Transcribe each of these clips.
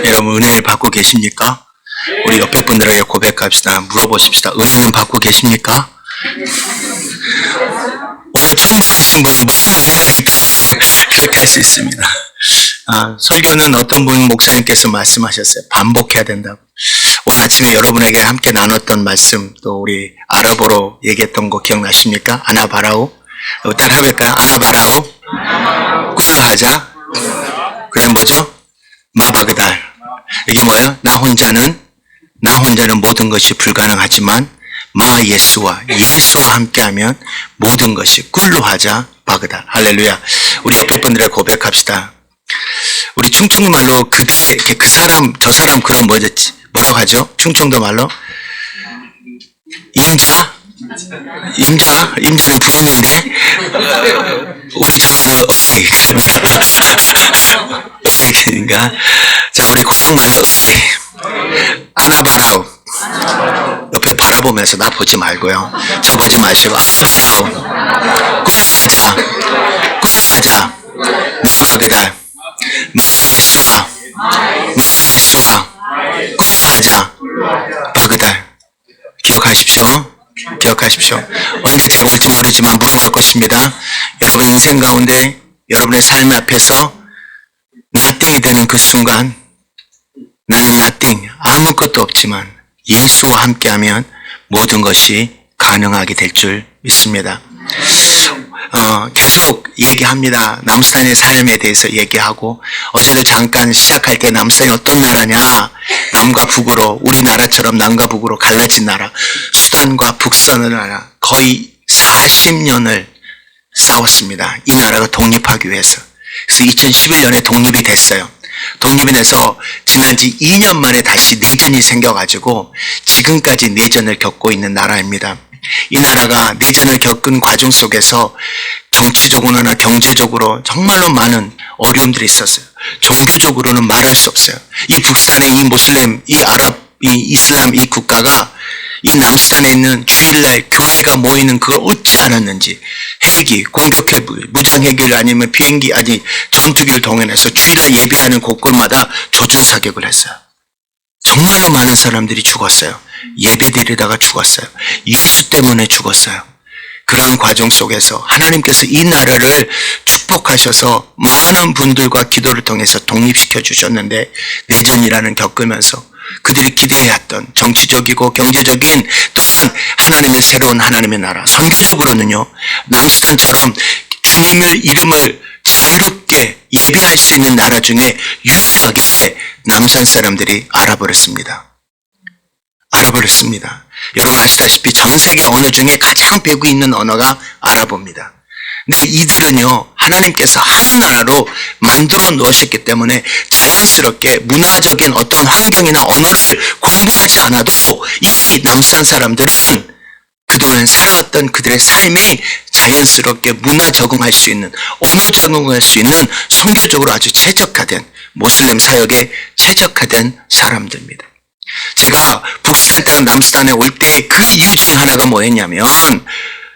여러분 은혜를 받고 계십니까? 우리 옆에 분들에게 고백합시다. 물어보십시다. 은혜는 받고 계십니까? 오늘 처음 받으신 분은 무슨 은혜가 있다 그렇게 할 수 있습니다. 설교는 어떤 분 목사님께서 말씀하셨어요. 반복해야 된다고. 오늘 아침에 여러분에게 함께 나눴던 말씀, 또 우리 아랍어로 얘기했던 거 기억나십니까? 아나바라우. 따라 해볼까요? 아나바라우. 꿀로 하자. 그래 뭐죠? 마바그달. 이게 뭐예요? 나 혼자는 모든 것이 불가능하지만 예수와 함께하면 모든 것이 꿀로 하자. 바그달. 할렐루야. 우리 옆에 분들의 고백합시다. 우리 충청도 말로 그 사람, 저 사람 그런 뭐라고 하죠? 충청도 말로? 임자는 부인인데, 우리 저는 어이, 그렇습니다. 자, 우리 고향 말로 어이. 아나바라우. 옆에 바라보면서 나 보지 말고요. 저 보지 마시고, 아나바라우. 꿀로 하자. 마바그달. 예수와 꿀로 하자. 바그달. 기억하십시오. 언제 올지 모르지만 물어볼 것입니다. 여러분 인생 가운데 여러분의 삶 앞에서 nothing이 되는 그 순간 나는 nothing, 아무것도 없지만 예수와 함께하면 모든 것이 가능하게 될 줄 믿습니다. 계속 얘기합니다. 남수단의 삶에 대해서 얘기하고, 어제도 잠깐 시작할 때 남수단이 어떤 나라냐, 남과 북으로, 우리나라처럼 남과 북으로 갈라진 나라, 수단과 북선을 나라, 거의 40년을 싸웠습니다. 이 나라가 독립하기 위해서. 그래서 2011년에 독립이 됐어요. 독립이 돼서 지난 지 2년 만에 다시 내전이 생겨가지고 지금까지 내전을 겪고 있는 나라입니다. 이 나라가 내전을 겪은 과정 속에서 정치적으로나 경제적으로 정말로 많은 어려움들이 있었어요. 종교적으로는 말할 수 없어요. 이 북스탄의 이 모슬렘, 이 이슬람 이 국가가 이 남수단에 있는 주일날 교회가 모이는 그걸 어찌 않았는지, 헬기, 공격해 무장 해결 아니면 비행기 전투기를 동원해서 주일날 예배하는 곳곳마다 조준 사격을 했어요. 정말로 많은 사람들이 죽었어요. 예배드리다가 죽었어요. 예수 때문에 죽었어요. 그런 과정 속에서 하나님께서 이 나라를 축복하셔서 많은 분들과 기도를 통해서 독립시켜 주셨는데, 내전이라는 겪으면서 그들이 기대해왔던 정치적이고 경제적인 또한 하나님의 새로운 하나님의 나라, 선교적으로는요, 남수단처럼 주님의 이름을 자유롭게 예배할 수 있는 나라 중에 유일하게 남산 사람들이 알아버렸습니다. 여러분 아시다시피 전 세계 언어 중에 가장 배고 있는 언어가 아랍어입니다. 근데 이들은요, 하나님께서 하나나라로 만들어 놓으셨기 때문에 자연스럽게 문화적인 어떤 환경이나 언어를 공부하지 않아도 이 남산 사람들은 그동안 살아왔던 그들의 삶이 자연스럽게 문화 적응할 수 있는, 언어 적응할 수 있는 선교적으로 아주 최적화된, 모슬렘 사역에 최적화된 사람들입니다. 제가 북수단 땅 남수단에 올 때 그 이유 중에 하나가 뭐였냐면,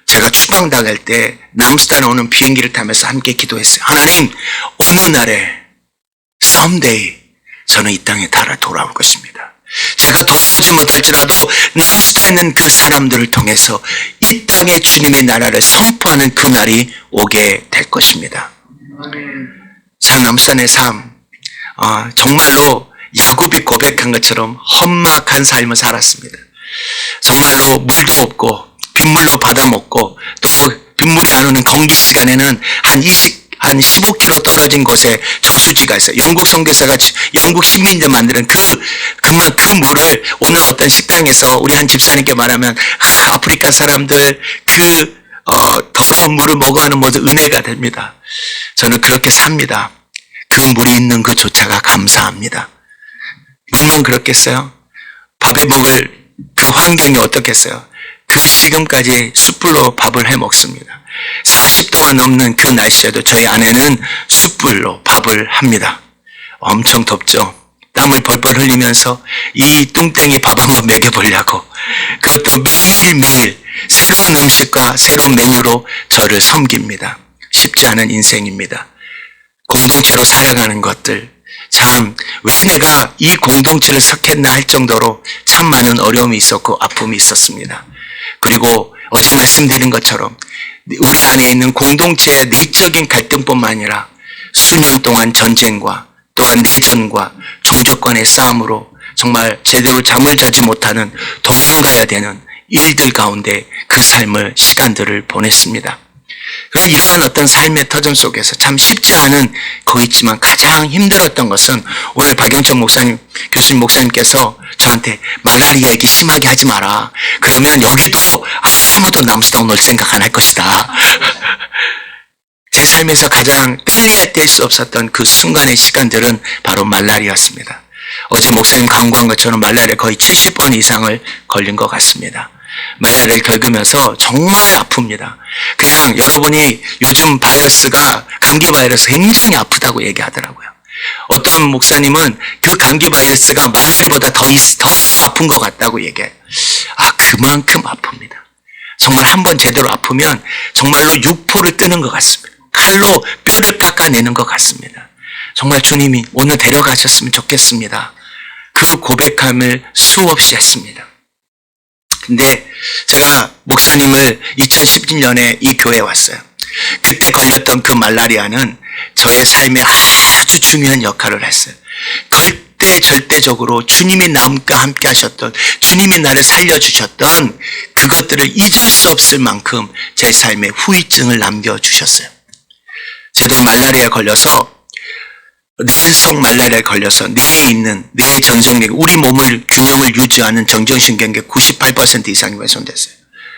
제가 추방당할 때 남수단에 오는 비행기를 타면서 함께 기도했어요. 하나님, 어느 날에 someday 저는 이 땅에 돌아올 것입니다. 제가 돌아오지 못할지라도 남수단에 있는 그 사람들을 통해서 이 땅에 주님의 나라를 선포하는 그 날이 오게 될 것입니다. 참 남수단의 삶, 정말로 야곱이 고백한 것처럼 험악한 삶을 살았습니다. 정말로 물도 없고 빗물로 받아먹고, 또 빗물이 안 오는 건기 시간에는 한 15km 떨어진 곳에 저수지가 있어요. 영국 선교사가 영국 시민들 만드는 그 물을 오늘 어떤 식당에서 우리 한 집사님께 말하면, 아프리카 사람들 더러운 물을 먹어하는 모두 은혜가 됩니다. 저는 그렇게 삽니다. 그 물이 있는 그조차가 감사합니다. 물만 그렇겠어요? 밥에 먹을 그 환경이 어떻겠어요? 그 지금까지 숯불로 밥을 해 먹습니다. 40도가 넘는 그 날씨에도 저희 아내는 숯불로 밥을 합니다. 엄청 덥죠? 땀을 벌벌 흘리면서 이 뚱땡이 밥 한번 먹여보려고, 그것도 매일매일 새로운 음식과 새로운 메뉴로 저를 섬깁니다. 쉽지 않은 인생입니다. 공동체로 살아가는 것들, 참 왜 내가 이 공동체를 석했나 할 정도로 참 많은 어려움이 있었고 아픔이 있었습니다. 그리고 어제 말씀드린 것처럼 우리 안에 있는 공동체의 내적인 갈등뿐만 아니라 수년 동안 전쟁과 또한 내전과 종족간의 싸움으로 정말 제대로 잠을 자지 못하는 도망가야 되는 일들 가운데 그 삶을 시간들을 보냈습니다. 그런 이러한 어떤 삶의 터전 속에서 참 쉽지 않은 거 있지만 가장 힘들었던 것은 오늘 박영천 목사님, 교수님 목사님께서 저한테 말라리아 얘기 심하게 하지 마라. 그러면 여기도 아무도 남수당 올 생각 안 할 것이다. 제 삶에서 가장 빼야 뗄 수 없었던 그 순간의 시간들은 바로 말라리아였습니다. 어제 목사님 강구한 것처럼 말라리아 거의 70번 이상을 걸린 것 같습니다. 말라리아를 겪으면서 정말 아픕니다. 그냥 여러분이 요즘 바이러스가 감기 바이러스 굉장히 아프다고 얘기하더라고요. 어떤 목사님은 그 감기 바이러스가 말라리아보다 더 아픈 것 같다고 얘기해요. 그만큼 아픕니다. 정말 한번 제대로 아프면 정말로 육포를 뜨는 것 같습니다. 칼로 뼈를 깎아내는 것 같습니다. 정말 주님이 오늘 데려가셨으면 좋겠습니다. 그 고백함을 수없이 했습니다. 근데 제가 목사님을 2017년에 이 교회에 왔어요. 그때 걸렸던 그 말라리아는 저의 삶에 아주 중요한 역할을 했어요. 절대적으로 주님이 남과 함께 하셨던, 주님이 나를 살려주셨던 그것들을 잊을 수 없을 만큼 제 삶에 후유증을 남겨주셨어요. 저도 말라리아에 걸려서 뇌속 말라리아에 걸려서 뇌에 있는 뇌 전성력, 우리 몸을 균형을 유지하는 정전신경계 98% 이상이 훼손됐어요.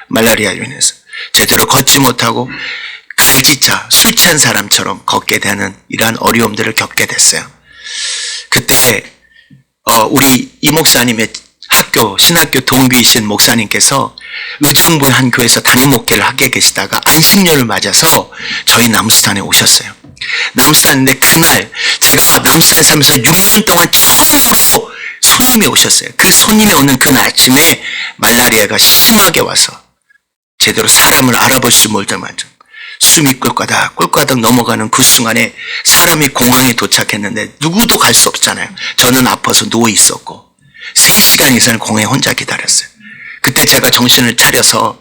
말라리아로 인해서 제대로 걷지 못하고 갈지자, 술 취한 사람처럼 걷게 되는 이러한 어려움들을 겪게 됐어요. 그때 우리 이 목사님의 신학교 동기이신 목사님께서 의정부의 한 교회에서 담임 목회를 하게 계시다가 안식년을 맞아서 저희 남수단에 오셨어요. 남수단인데 그날 제가 남수단에 살면서 6년 동안 처음으로 손님이 오셨어요. 그 손님이 오는 그 아침에 말라리아가 심하게 와서 제대로 사람을 알아볼 수 몰자마자 숨이 꿀까닥 넘어가는 그 순간에 사람이 공항에 도착했는데 누구도 갈 수 없잖아요. 저는 아파서 누워 있었고 3시간 이상을 공항에 혼자 기다렸어요. 그때 제가 정신을 차려서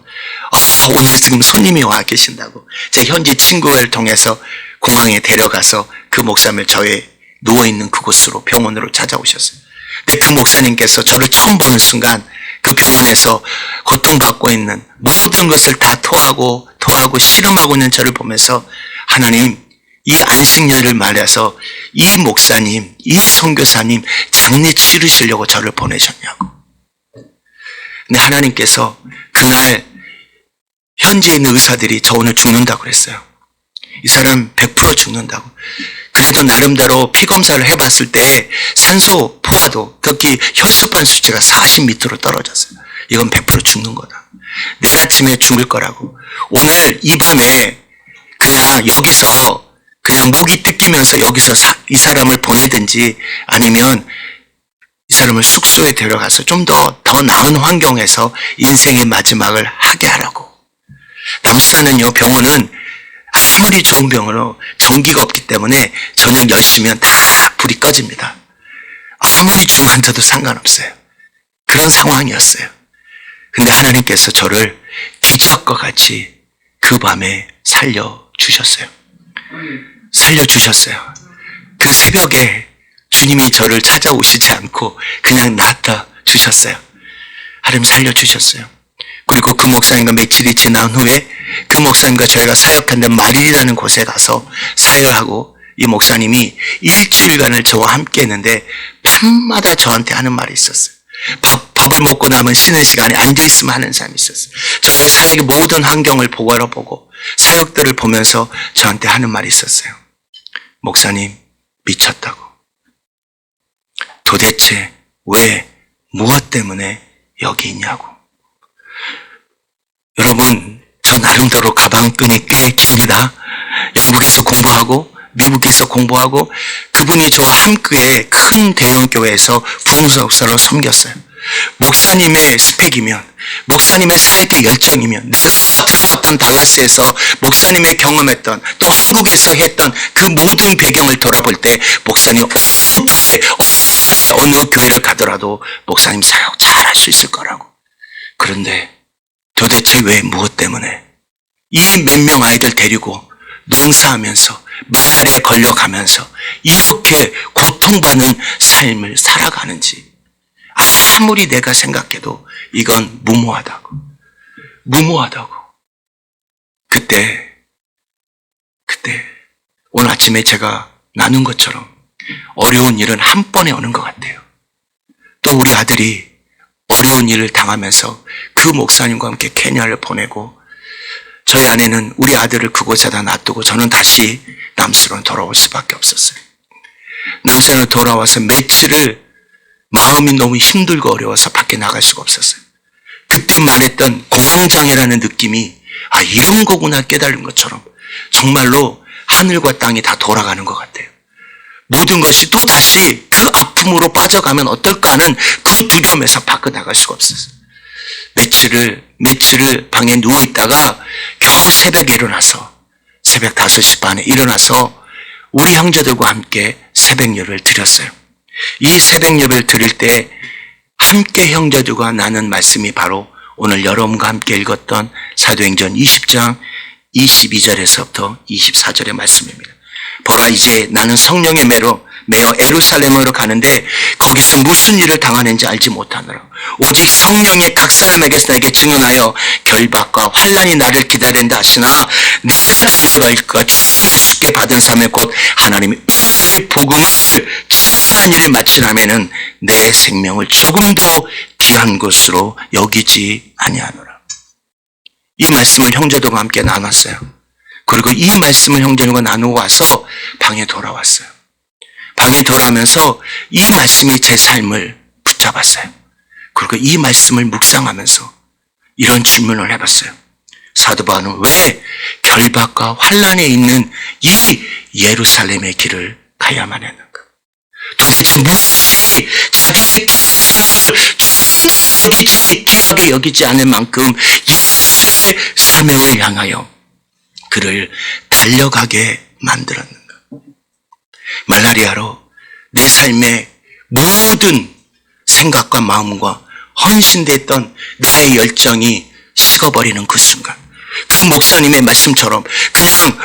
오늘 지금 손님이 와 계신다고 제 현지 친구를 통해서 공항에 데려가서 그 목사님을 저의 누워있는 그곳으로 병원으로 찾아오셨어요. 근데 그 목사님께서 저를 처음 보는 순간 그 병원에서 고통받고 있는 모든 것을 다 토하고 씨름하고 있는 저를 보면서 하나님, 이 안식년을 말해서 이 목사님, 이 선교사님 장례 치르시려고 저를 보내셨냐고. 근데 하나님께서 그날 현지에 있는 의사들이 저 오늘 죽는다고 그랬어요. 이 사람 100% 죽는다고. 그래도 나름대로 피검사를 해봤을 때 산소 포화도, 특히 혈소판 수치가 40 밑으로 떨어졌어요. 이건 100% 죽는 거다. 내일 아침에 죽을 거라고. 오늘 이 밤에 그냥 여기서 그냥 목이 뜯기면서 여기서 이 사람을 보내든지 아니면 이 사람을 숙소에 데려가서 좀 더 나은 환경에서 인생의 마지막을 하게 하라고. 남수단은요, 병원은 아무리 좋은 병원으로 전기가 없기 때문에 저녁 10시면 다 불이 꺼집니다. 아무리 죽어간다도 상관없어요. 그런 상황이었어요. 근데 하나님께서 저를 기적과 같이 그 밤에 살려주셨어요. 그 새벽에 주님이 저를 찾아오시지 않고 그냥 나타 주셨어요. 하나님 살려주셨어요. 그리고 그 목사님과 며칠이 지난 후에 그 목사님과 저희가 사역하는 마릴이라는 곳에 가서 사역을 하고 이 목사님이 일주일간을 저와 함께 했는데 밤마다 저한테 하는 말이 있었어요. 밥을 먹고 남은 쉬는 시간에 앉아있으면 하는 사람이 있었어요. 저의 사역의 모든 환경을 보고 사역들을 보면서 저한테 하는 말이 있었어요. 목사님, 미쳤다고. 도대체 왜, 무엇 때문에 여기 있냐고. 여러분, 저 나름대로 가방끈이 꽤 깁니다. 영국에서 공부하고 미국에서 공부하고 그분이 저와 함께 큰 대형교회에서 부흥사역사로 섬겼어요. 목사님의 스펙이면, 목사님의 사역의 열정이면, 내가 들어왔던 달라스에서 목사님의 경험했던, 또 한국에서 했던 그 모든 배경을 돌아볼 때 목사님 어떻게 어느 교회를 가더라도 목사님 사역 잘할 수 있을 거라고. 그런데 도대체 왜 무엇 때문에 이 몇 명 아이들 데리고 농사하면서 말에 걸려가면서 이렇게 고통받는 삶을 살아가는지 아무리 내가 생각해도 이건 무모하다고. 그때 오늘 아침에 제가 나눈 것처럼 어려운 일은 한 번에 오는 것 같아요. 또 우리 아들이 어려운 일을 당하면서 그 목사님과 함께 케냐를 보내고 저희 아내는 우리 아들을 그곳에다 놔두고 저는 다시 남수로 돌아올 수밖에 없었어요. 남수로 돌아와서 며칠을 마음이 너무 힘들고 어려워서 밖에 나갈 수가 없었어요. 그때 말했던 공황장애라는 느낌이 이런 거구나 깨달은 것처럼 정말로 하늘과 땅이 다 돌아가는 것 같아요. 모든 것이 또 다시 그 아픔으로 빠져가면 어떨까 하는 그 두려움에서 밖에 나갈 수가 없었어요. 며칠을 방에 누워있다가 겨우 새벽에 일어나서 새벽 5시 반에 일어나서 우리 형제들과 함께 새벽 예배를 드렸어요. 이 새벽 예배를 드릴 때 함께 형제들과 나눈 말씀이 바로 오늘 여러분과 함께 읽었던 사도행전 20장 22절에서부터 24절의 말씀입니다. 보라, 이제 나는 성령의 매어 예루살렘으로 가는데 거기서 무슨 일을 당하는지 알지 못하노라. 오직 성령이 각 사람에게서 내게 증언하여 결박과 환난이 나를 기다린다 하시나 내 삶을 걸까 주 예수께 받은 삶에 곧 하나님의 은혜의 복음을 증언한 일을 마치라면은 내 생명을 조금도 귀한 것으로 여기지 아니하노라. 이 말씀을 형제들과 함께 나눴어요. 그리고 이 말씀을 형제들과 나누고 와서 방에 돌아왔어요. 방에 돌아오면서 이 말씀이 제 삶을 붙잡았어요. 그리고 이 말씀을 묵상하면서 이런 질문을 해봤어요. 사도 바울은 왜 결박과 환난에 있는 이 예루살렘의 길을 가야만 했는가? 도대체 무엇이 자기의 생명을 귀하게 여기지 않을 만큼 예수의 사명을 향하여 그를 달려가게 만들었는가? 말라리아로 내 삶의 모든 생각과 마음과 헌신됐던 나의 열정이 식어버리는 그 순간, 그 목사님의 말씀처럼 그냥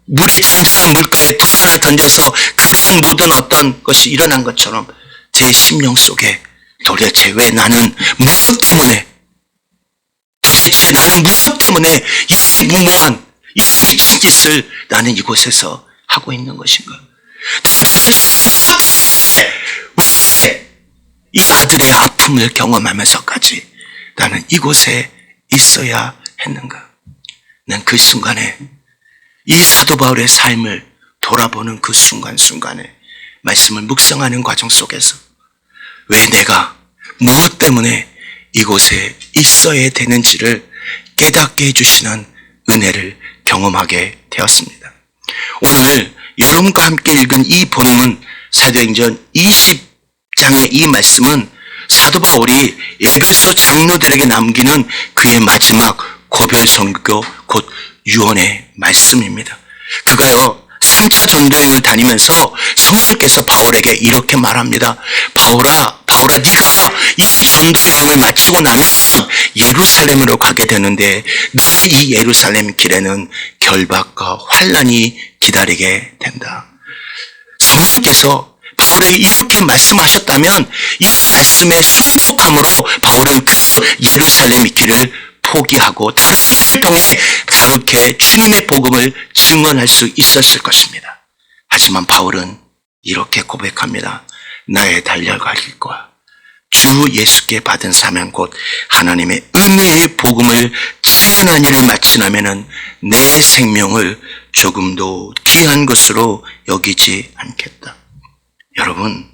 물에 진지한 물가에 돌 하나 던져서 그러한 모든 어떤 것이 일어난 것처럼 제 심령 속에 도대체 왜 나는 무엇 때문에 이 무모한 이 미친 짓을 나는 이곳에서 하고 있는 것인가? 왜 이 아들의 아픔을 경험하면서까지 나는 이곳에 있어야 했는가? 난 그 순간에 이 사도 바울의 삶을 돌아보는 그 순간순간에 말씀을 묵상하는 과정 속에서 왜 내가 무엇 때문에 이곳에 있어야 되는지를 깨닫게 해주시는 은혜를 경험하게 되었습니다. 오늘 여러분과 함께 읽은 이 본문 사도행전 20장의 이 말씀은 사도 바울이 에베소 장로들에게 남기는 그의 마지막 고별 선교 곧 유언의 말씀입니다. 그가요 3차 전도행을 다니면서 성령께서 바울에게 이렇게 말합니다. 바울아 네가 이 전도 여행을 마치고 나면 예루살렘으로 가게 되는데 너의 이 예루살렘 길에는 결박과 환난이 기다리게 된다. 성령께서 바울에게 이렇게 말씀하셨다면 이 말씀의 성폭함으로 바울은 그 예루살렘 길을 포기하고 다른 길을 통해 그렇게 주님의 복음을 증언할 수 있었을 것입니다. 하지만 바울은 이렇게 고백합니다. 나의 달려갈 길과 주 예수께 받은 사명 곧 하나님의 은혜의 복음을 증언한 일을 마치려면 내 생명을 조금도 귀한 것으로 여기지 않겠다. 여러분,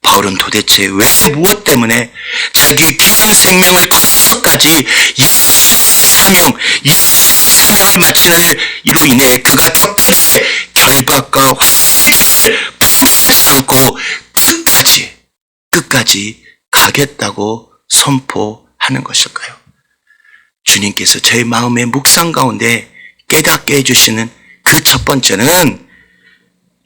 바울은 도대체 왜 무엇 때문에 자기 귀한 생명을 거기서까지 예수의 사명을 마치는 일로 인해 그가 끝까지 결박과 환난을 포기하지 않고 끝까지 가겠다고 선포하는 것일까요? 주님께서 제 마음의 묵상 가운데 깨닫게 해주시는 그 첫 번째는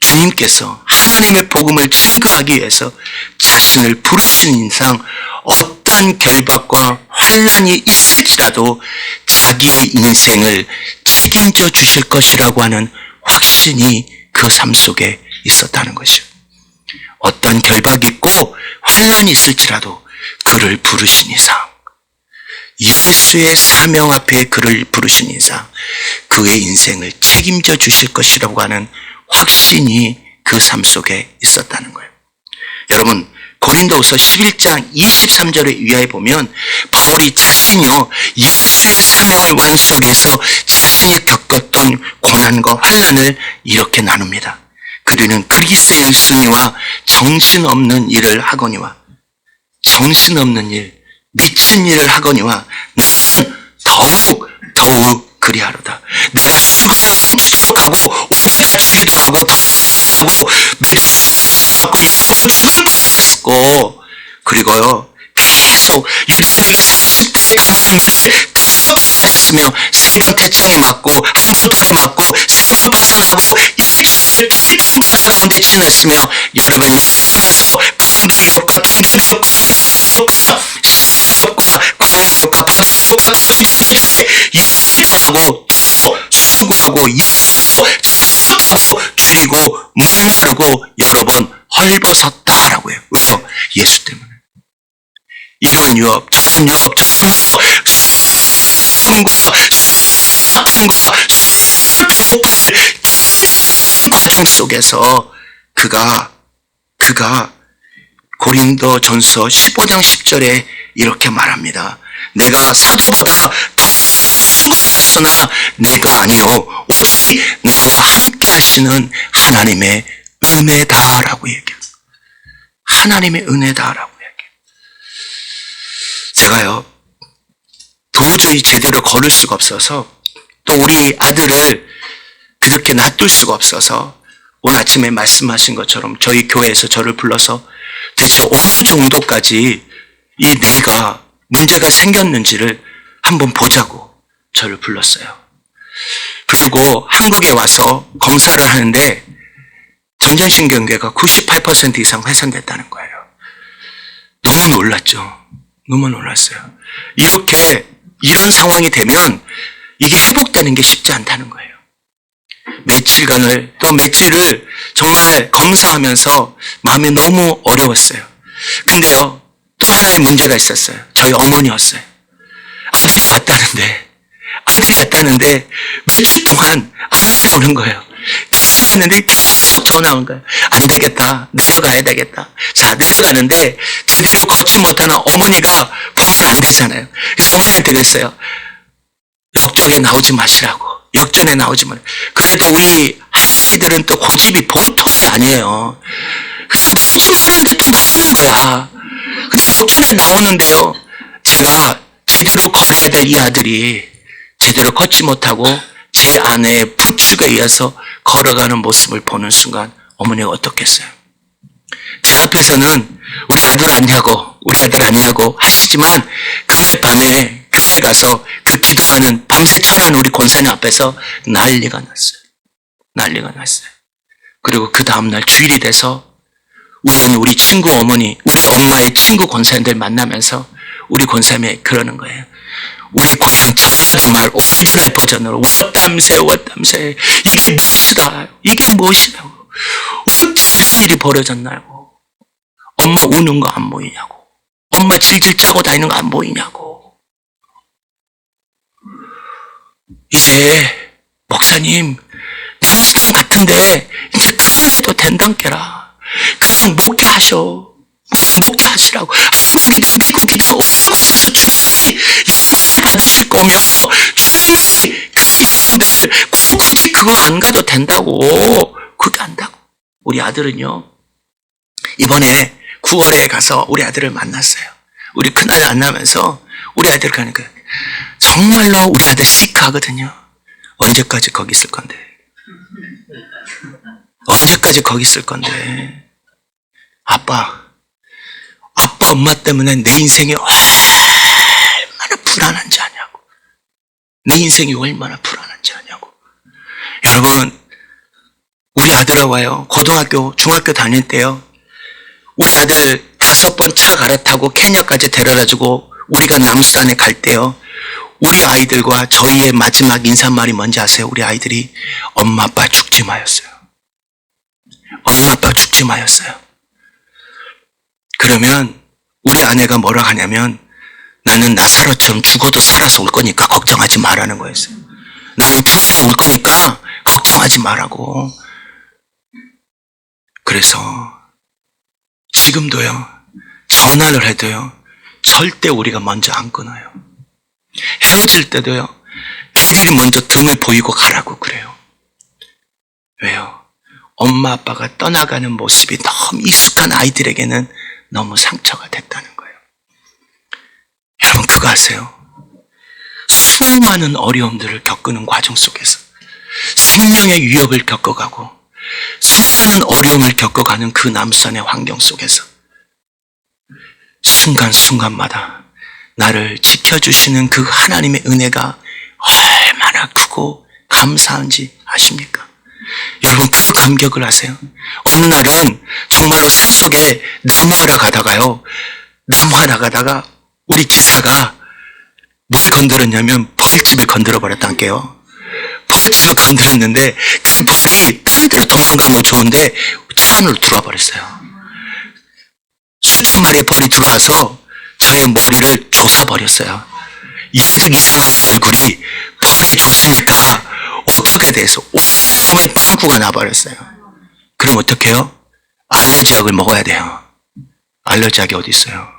주님께서 하나님의 복음을 증거하기 위해서 자신을 부르신 이상 어떠한 결박과 환난이 있을지라도 자기의 인생을 책임져 주실 것이라고 하는 확신이 그 삶 속에 있었다는 것이요. 어떤 결박이 있고 환난이 있을지라도 그를 부르신 이상, 예수의 사명 앞에 그를 부르신 이상 그의 인생을 책임져 주실 것이라고 하는 확신이 그 삶 속에 있었다는 거예요. 여러분, 고린도후서 11장 23절에 위하에 보면 바울이 자신이요 예수의 사명을 완수하기 위해서 자신이 겪었던 고난과 환난을 이렇게 나눕니다. 그리는 그리스의 승리와 정신없는 일을 하거니와 정신없는 일, 미친 일을 하거니와 나는 더욱 그리하로다. 내가 수가나 훔치도록 하고 오래 갇히기도 하고 다 하고 매주 맞고 여러 죽을 뻔했고 그리고요 계속 유대인에게 40대 감금을 계속했으며 3번 태창에 맞고 1번 돌에 맞고 3번 파산하고 일주일 핑퐁 가사 가운데 지냈으며 여러분 여기 나서 감독역과 동기역과 역과 시역과 광역과 바다역과 거짓말에 열일하고 또 수고하고 일하고 자숙하고 줄이고 목마르고 여러 번 헐벗었다라고 해요. 왜요? 예수 때문에. 이런 유업, 저런 유업, 저런 유업, 수고와 아픔과 배고픔을 겪는 과정 속에서 그가 고린도전서 15장 10절에 이렇게 말합니다. 내가 사도보다 더 수고하였으나 내가 아니요 오직 나와 함께 하시는 하나님의 은혜다라고 얘기해요. 하나님의 은혜다라고 얘기해요. 제가요 도저히 제대로 걸을 수가 없어서 또 우리 아들을 그렇게 놔둘 수가 없어서 오늘 아침에 말씀하신 것처럼 저희 교회에서 저를 불러서 대체 어느 정도까지 이 뇌가 문제가 생겼는지를 한번 보자고 저를 불렀어요. 그리고 한국에 와서 검사를 하는데 전전신경계가 98% 이상 훼손됐다는 거예요. 너무 놀랐죠. 너무 놀랐어요. 이런 상황이 되면 이게 회복되는 게 쉽지 않다는 거예요. 며칠을 정말 검사하면서 마음이 너무 어려웠어요. 근데요, 또 하나의 문제가 있었어요. 저희 어머니였어요. 아들이 왔다는데 며칠 동안 안 나오는 거예요. 계속했는데 계속 전화 온 거예요. 안 되겠다. 내려가야 되겠다. 자, 내려가는데 제대로 걷지 못하는 어머니가 보면 안 되잖아요. 그래서 어머니한테 그랬어요. 역전에 나오지 마시라고. 역전에 나오지 마라. 그래도 우리 할머니들은 또 고집이 보통이 아니에요. 나오지 말라는데 또 나오는 거야. 근데 역전에 나오는데요. 제가 제대로 걸어야 될 이 아들이 제대로 걷지 못하고 제 아내의 부축에 의해서 걸어가는 모습을 보는 순간 어머니가 어떻겠어요? 제 앞에서는 우리 아들 아니냐고 하시지만 그날 밤에 교회 가서 그 기도하는 밤새 철하는 우리 권사님 앞에서 난리가 났어요. 그리고 그 다음날 주일이 돼서 우연히 우리 친구 어머니, 우리 엄마의 친구 권사님들 만나면서 우리 권사님이 그러는 거예요. 우리 고향 정말 오리지널 버전으로 워담세 이게 무엇이라고 어떻게 이런 일이 벌어졌냐고 엄마 우는 거 안 보이냐고 엄마 질질 짜고 다니는 거 안 보이냐고 이제 목사님 내가 생각 같은데 이제 그만해도 된단께라 그냥 목회하시라고 한국 기도 미국 기도 어느 곳에서 주님이 영광을 받으실 거며 주님이 그 여러분들 굳이 그거 안 가도 된다고 그게 안다고 우리 아들은요 이번에 9월에 가서 우리 아들을 만났어요. 우리 큰아들 만나면서 우리 아들 가니까 정말로 우리 아들 시크하거든요. 언제까지 거기 있을 건데 아빠 엄마 때문에 내 인생이 얼마나 불안한지 아냐고. 여러분 우리 아들하고요. 고등학교, 중학교 다닐 때요. 우리 아들 5번 차 갈아타고 케냐까지 데려다주고 우리가 남수단에 갈 때요. 우리 아이들과 저희의 마지막 인사말이 뭔지 아세요? 우리 아이들이 엄마 아빠 죽지 마였어요. 엄마 아빠 죽지 마였어요. 그러면 우리 아내가 뭐라 하냐면 나는 나사로처럼 죽어도 살아서 올 거니까 걱정하지 말라는 거였어요. 나는 죽어서 올 거니까 걱정하지 말라고. 그래서 지금도요. 전화를 해도요. 절대 우리가 먼저 안 끊어요. 헤어질 때도요. 걔들이 먼저 등을 보이고 가라고 그래요. 왜요? 엄마 아빠가 떠나가는 모습이 너무 익숙한 아이들에게는 너무 상처가 됐다는 거예요. 여러분 그거 아세요? 수많은 어려움들을 겪는 과정 속에서 생명의 위협을 겪어가고 수많은 어려움을 겪어가는 그 남수단의 환경 속에서 순간순간마다 나를 지켜주시는 그 하나님의 은혜가 얼마나 크고 감사한지 아십니까? 여러분 그 감격을 아세요? 어느 날은 정말로 산속에 나무하러 가다가요. 나무하러 가다가 우리 기사가 뭘 건드렸냐면 벌집을 건드려 버렸다니까요. 벌집을 건드렸는데 그 벌이 다른 데로 도망가면 좋은데 차 안으로 들어와 버렸어요. 수천 마리의 벌이 들어와서 저의 머리를 조사버렸어요. 이상한 얼굴이 벌이 줬으니까 어떻게 돼서 온몸에 빵꾸가 나버렸어요. 그럼 어떡해요? 알러지약을 먹어야 돼요. 알러지약이 어디 있어요?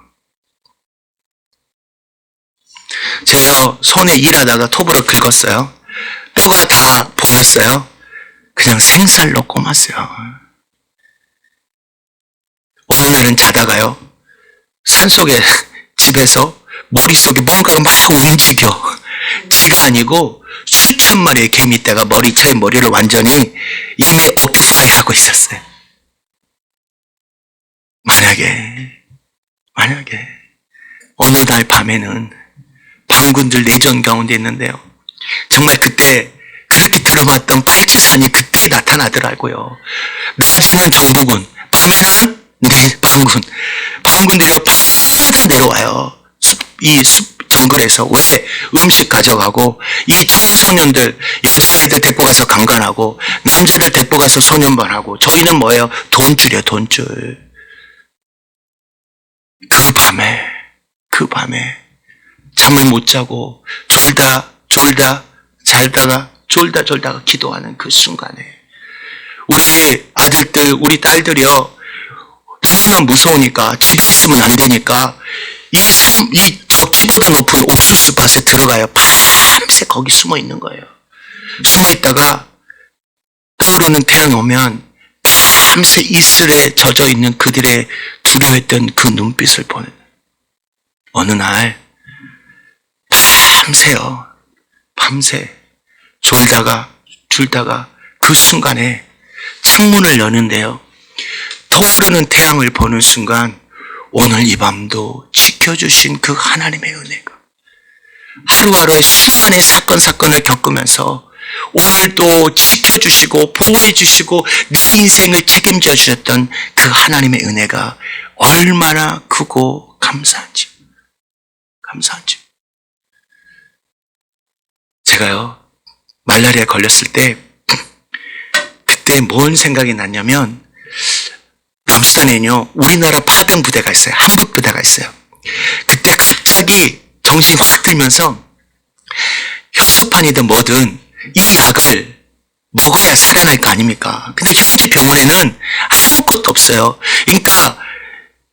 제가 손에 일하다가 톱으로 긁었어요. 뼈가 다 보였어요. 그냥 생살로 꼽았어요. 어느 날은 자다가요. 산속에 집에서 머릿속에 뭔가가 막 움직여. 지가 아니고 수천 마리의 개미떼가 제 머리를 완전히 이미 오큐파이 하고 있었어요. 만약에 어느 날 밤에는 반군들 내전 가운데 있는데요. 정말 그때 그렇게 들어봤던 팔찌산이 그때 나타나더라고요. 낮에는 정부군, 밤에는 반군들이 밤마다 내려와요. 숲 정글에서. 왜? 음식 가져가고 이 청소년들, 여자아이들 데리고 가서 강간하고 남자를 데리고 가서 소년반하고 저희는 뭐예요? 돈줄이에요. 돈줄. 그 밤에 잠을 못 자고 졸다가 기도하는 그 순간에 우리 아들들, 우리 딸들이요. 너무나 무서우니까 집에 있으면 안 되니까 저 키보다 높은 옥수수 밭에 들어가요. 밤새 거기 숨어 있는 거예요. 숨어 있다가 떠오르는 태양이 오면 밤새 이슬에 젖어 있는 그들의 두려워했던 그 눈빛을 보는 어느 날 밤새 졸다가 그 순간에 창문을 여는데요. 떠오르는 태양을 보는 순간 오늘 이 밤도 지켜주신 그 하나님의 은혜가 하루하루의 수많은 사건을 겪으면서 오늘도 지켜주시고 보호해주시고 내 인생을 책임져 주셨던 그 하나님의 은혜가 얼마나 크고 감사한지. 제가요 말라리아에 걸렸을 때 그때 뭔 생각이 났냐면 남수단에는요 우리나라 파병 부대가 있어요. 한국 부대가 있어요. 그때 갑자기 정신이 확 들면서 혈소판이든 뭐든 이 약을 먹어야 살아날 거 아닙니까? 근데 현지 병원에는 아무것도 없어요. 그러니까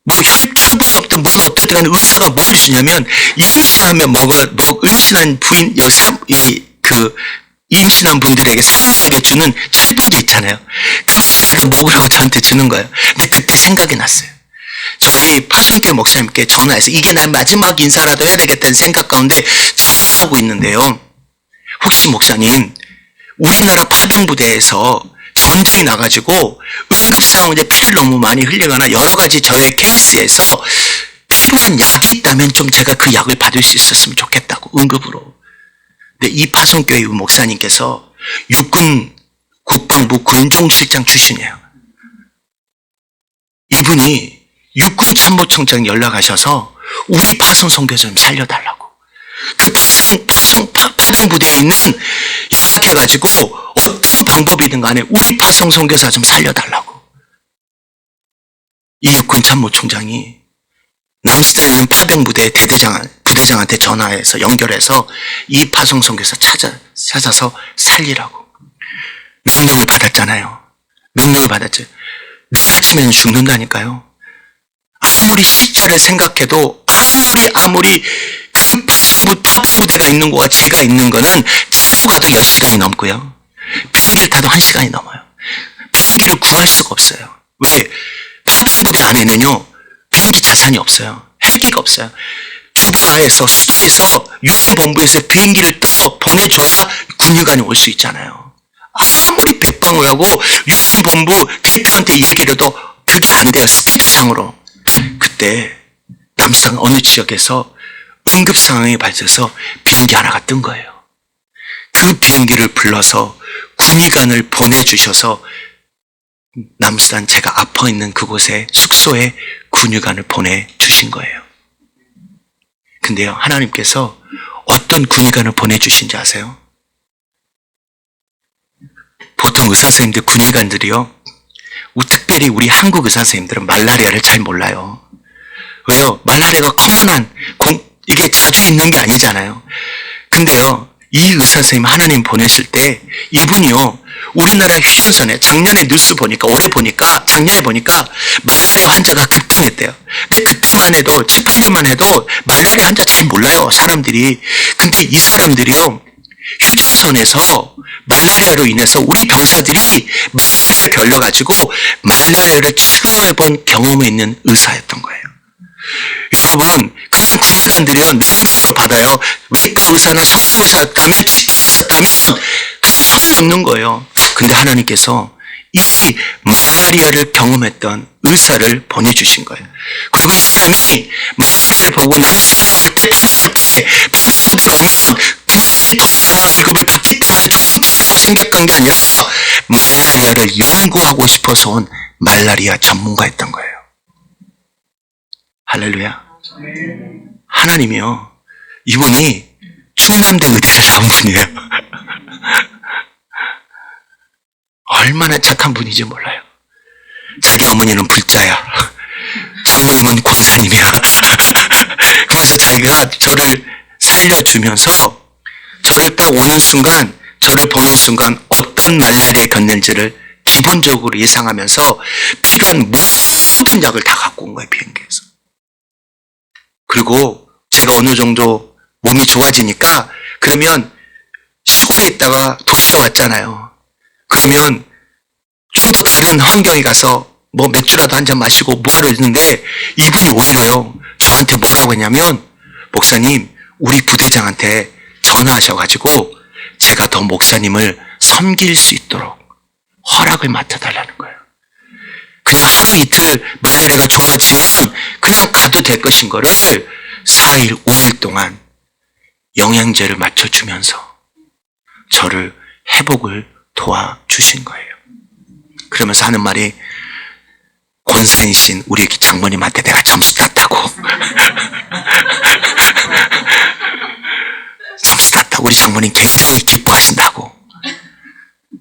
뭐 혈투분이 없든 뭐가 어떻든 의사가 뭘 주냐면 임신한 부인 임신한 분들에게 사랑하게 주는 철분제 있잖아요. 그거 자기가 먹으라고 저한테 주는 거예요. 근데 그때 생각이 났어요. 저희 파송교회 목사님께 전화해서 이게 난 마지막 인사라도 해야 되겠다는 생각 가운데 전화하고 있는데요. 혹시 목사님 우리나라 파병부대에서 전쟁이 나가지고 응급 상황에 피를 너무 많이 흘리거나 여러 가지 저의 케이스에서 필요한 약이 있다면 좀 제가 그 약을 받을 수 있었으면 좋겠다고 응급으로. 근데 이 파송교회 목사님께서 육군 국방부 군종실장 출신이에요. 이분이 육군 참모총장 연락하셔서 우리 파송 선교사 좀 살려달라고. 그 파병부대에 있는 연락해가지고 어떤 방법이든 간에 우리 파송 선교사 좀 살려달라고. 이 육군 참모총장이 남수단에 있는 파병부대 부대장한테 전화해서 연결해서 이 파송 선교사 찾아서 살리라고. 명령을 받았잖아요. 명령을 받았죠. 내일 아침에는 죽는다니까요. 아무리 십자를 생각해도 아무리 그 파병부대가 있는 곳과 제가 있는 거는 차로 가도 10시간이 넘고요. 비행기를 타도 1시간이 넘어요. 비행기를 구할 수가 없어요. 왜? 파병부대 안에는요, 비행기 자산이 없어요. 헬기가 없어요. 큐바에서 수도에서 유엔 본부에서 비행기를 떠 보내줘야 군의관이 올 수 있잖아요. 아무리 백방을 하고 유엔 본부 대표한테 얘기를 해도 그게 안 돼요. 스피드상으로. 그때 남수당 어느 지역에서 응급 상황이 발생해서 비행기 하나가 뜬 거예요. 그 비행기를 불러서 군의관을 보내주셔서 남수단 제가 아파 있는 그곳에 숙소에 군의관을 보내주신 거예요. 근데요, 하나님께서 어떤 군의관을 보내주신지 아세요? 보통 의사 선생님들, 군의관들이요, 특별히 우리 한국 의사 선생님들은 말라리아를 잘 몰라요. 왜요? 말라리아가 커먼한 이게 자주 있는 게 아니잖아요. 근데요, 이 의사 선생님 하나님 보내실 때 이분이요, 우리나라 휴전선에 작년에 뉴스 보니까 작년에 보니까 말라리아 환자가 급증했대요. 근데 그때만 해도 7, 8년만 해도 말라리아 환자 잘 몰라요, 사람들이. 근데 이 사람들이요, 휴전선에서 말라리아로 인해서 우리 병사들이 말라리아에 걸려가지고 말라리아를 치료해본 경험이 있는 의사였던 거예요. 여러분, 그런 군의관들이요, 능력을 받아요. 외과 의사나 성형의사 가면, 치과의사 가면 소용없는 거예요. 근데 하나님께서 이 말라리아를 경험했던 의사를 보내주신 거예요. 그리고 이 사람이 말라리아를 보고 남수단에 올 때, 파병부대로 오면 군인이 더 영화계급을 받기 때문에 죽는다고 생각한 게 아니라 말라리아를 연구하고 싶어서 온 말라리아 전문가였던 거예요. 할렐루야. 하나님이요, 이분이 충남대 의대를 나온 분이에요. 얼마나 착한 분인지 몰라요. 자기 어머니는 불자야. 장모님은 권사님이야. 그래서 자기가 저를 살려주면서 저를 딱 오는 순간, 저를 보는 순간 어떤 말라리아에 걷는지를 기본적으로 예상하면서 필요한 모든 약을 다 갖고 온 거예요, 비행기에서. 그리고 제가 어느 정도 몸이 좋아지니까, 그러면 시골에 있다가 도시에 왔잖아요. 그러면 좀 더 다른 환경에 가서 뭐 맥주라도 한 잔 마시고 뭐하러 있는데, 이분이 오히려요, 저한테 뭐라고 했냐면, 목사님, 우리 부대장한테 전화하셔가지고 제가 더 목사님을 섬길 수 있도록 허락을 맡아달라는 거예요. 그냥 하루 이틀 말라리아가 좋아지면 그냥 가도 될 것인 거를 4일, 5일 동안 영양제를 맞춰주면서 저를 회복을 도와주신 거예요. 그러면서 하는 말이, 권사이신 우리 장모님한테 내가 점수 땄다고. 점수 땄다고 우리 장모님 굉장히 기뻐하신다고.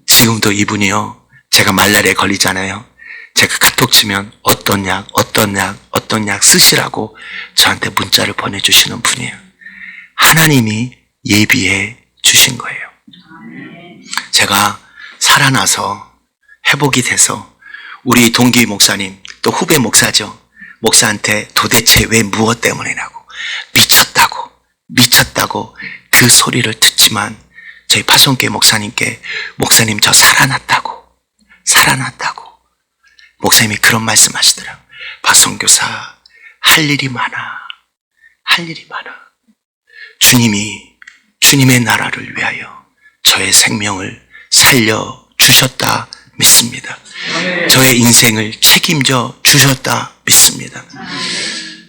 지금도 이분이요, 제가 말라리아에 걸리잖아요. 제가 카톡 치면 어떤 약 쓰시라고 저한테 문자를 보내주시는 분이에요. 하나님이 예비해 주신 거예요. 제가 살아나서 회복이 돼서 우리 동기 목사님, 또 후배 목사죠, 목사한테 도대체 왜 무엇 때문이라고, 미쳤다고 그 소리를 듣지만 저희 파송교회 목사님께, 목사님 저 살아났다고 목사님이 그런 말씀 하시더라고요. 파송교사 할 일이 많아. 주님의 나라를 위하여 저의 생명을 살려주셨다 믿습니다. 저의 인생을 책임져 주셨다 믿습니다.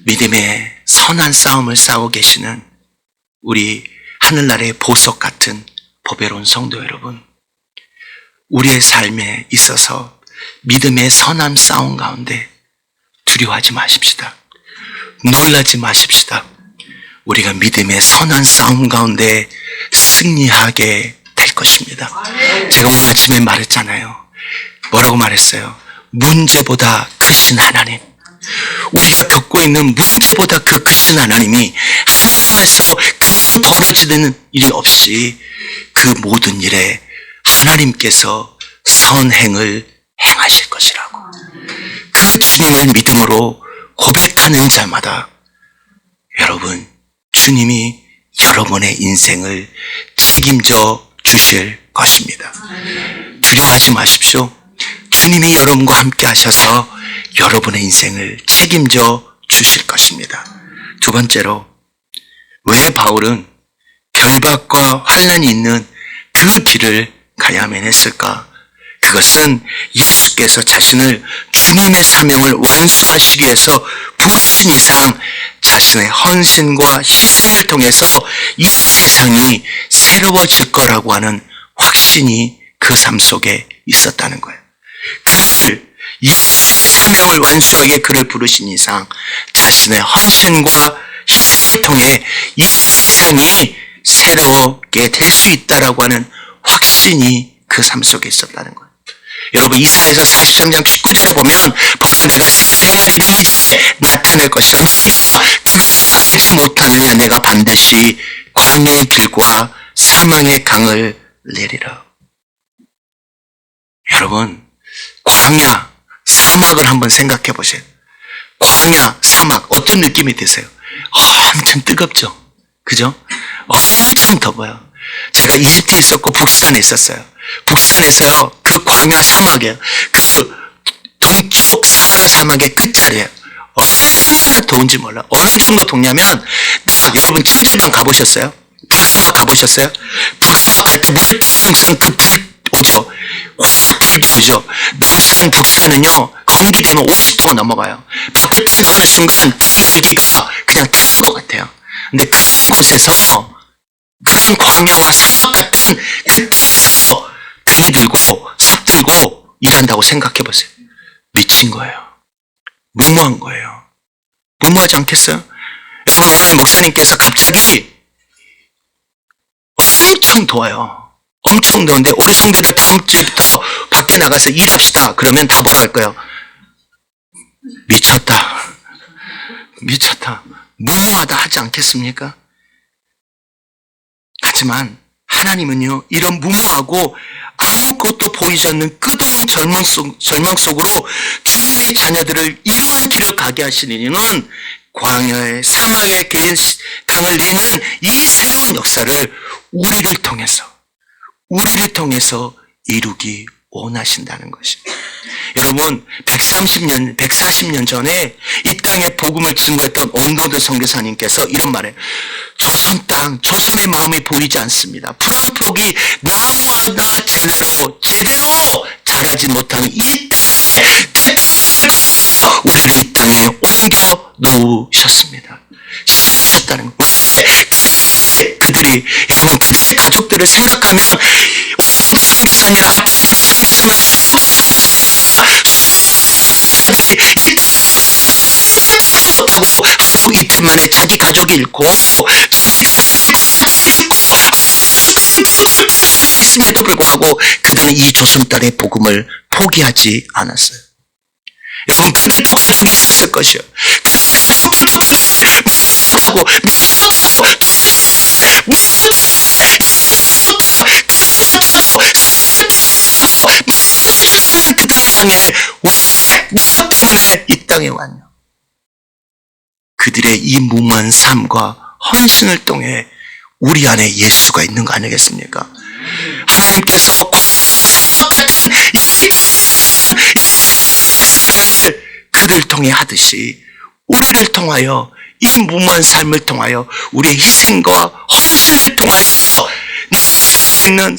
믿음의 선한 싸움을 싸우고 계시는 우리 하늘나라의 보석 같은 보배로운 성도 여러분, 우리의 삶에 있어서 믿음의 선한 싸움 가운데 두려워하지 마십시다. 놀라지 마십시다. 우리가 믿음의 선한 싸움 가운데 승리하게 될 것입니다. 제가 오늘 아침에 말했잖아요. 뭐라고 말했어요? 문제보다 크신 하나님. 우리가 겪고 있는 문제보다 그 크신 하나님이 하나님께서 그냥 벌어지는 일이 없이 그 모든 일에 하나님께서 선행을 행하실 것이라고. 그 주님을 믿음으로 고백하는 자마다 여러분, 주님이 여러분의 인생을 책임져 주실 것입니다. 두려워하지 마십시오. 주님이 여러분과 함께 하셔서 여러분의 인생을 책임져 주실 것입니다. 두 번째로, 왜 바울은 결박과 환난이 있는 그 길을 가야만 했을까? 그것은 예수께서 자신을 주님의 사명을 완수하시기 위해서 부르신 이상 자신의 헌신과 희생을 통해서 이 세상이 새로워질 거라고 하는 확신이 그 삶 속에 있었다는 거예요. 예수의 사명을 완수하기에 그를 부르신 이상 자신의 헌신과 희생을 통해 이 세상이 새롭게 될 수 있다라고 하는 확신이 그 삶 속에 있었다는 거예요. 여러분, 이사야서 43장 19절에 보면 보라, 내가 새로운 일을 이제 나타낼 것이라. 너희가 그것을 알지 못하느냐. 내가 반드시 광야의 길과 사망의 강을 내리라. 여러분, 광야, 사막을 한번 생각해 보세요. 광야, 사막, 어떤 느낌이 드세요? 엄청 뜨겁죠? 그죠? 엄청 더워요. 제가 이집트에 있었고 북산에 있었어요. 북산에서요, 그 광야 사막이에요. 그 동쪽 사하라 사막의 끝자리에요. 얼마나 더운지 몰라. 어느 정도 덥냐면, 딱 여러분 찜질방 가보셨어요? 북사막 가보셨어요? 북사막 갈 때 물 탕탕 그 불 오죠? 확 불 들어오죠? 남산 북산은요, 건기 되면 50도가 넘어가요. 바깥에 나가는 순간 불 줄기가 그냥 타는 것 같아요. 근데 그런 곳에서, 그런 광야와 사막 같은 그 땅에서 등이 들고 삽 들고 일한다고 생각해 보세요. 미친 거예요. 무모한 거예요. 무모하지 않겠어요? 여러분, 어머니 목사님께서 갑자기 엄청 더워요. 엄청 더운데 우리 성도들 다음 주부터 밖에 나가서 일합시다. 그러면 다 뭐라 할 거예요? 미쳤다. 미쳤다. 무모하다 하지 않겠습니까? 하지만 하나님은요, 이런 무모하고 아무것도 보이지 않는 끝없는 절망 속으로 주님의 자녀들을 이러한 길을 가게 하시는 이유는 광야의 사막의 강을 내는 이 새로운 역사를 우리를 통해서 이루기 원하신다는 것입니다. 여러분, 140년 전에 이 땅에 복음을 증거했던 온도드 선교사님께서 이런 말을 해요. 조선 땅, 조선의 마음이 보이지 않습니다. 푸른폭이 나무 하나 제대로 자라지 못하는 이 땅에 대표해서 우리를 이 땅에 옮겨 놓으셨습니다. 심으셨다는 거예요. 왜? 여러분, 그들의 가족들을 생각하면 온도드 선교사님을 앞에 말씀을 수많은 이 못하고 하루 이틀 만에 자기 가족이 잃고 자기 아들을 잃고 있음에도 불구하고 그들은 이 조선 땅의 복음을 포기하지 않았어요. 여러분, 그들도 가족이 있었을 것이요. 그들의 가족들도 그들을 무시하고 미웠다고 그들을 향해 왜? 무엇 때문에 이 땅에 왔냐? 그들의 이 무모한 삶과 헌신을 통해 우리 안에 예수가 있는 거 아니겠습니까? 하나님께서 사막 같은 이 사명을 그들 통해 하듯이 우리를 통하여 이 무모한 삶을 통하여 우리의 희생과 헌신을 통하여 남아 있는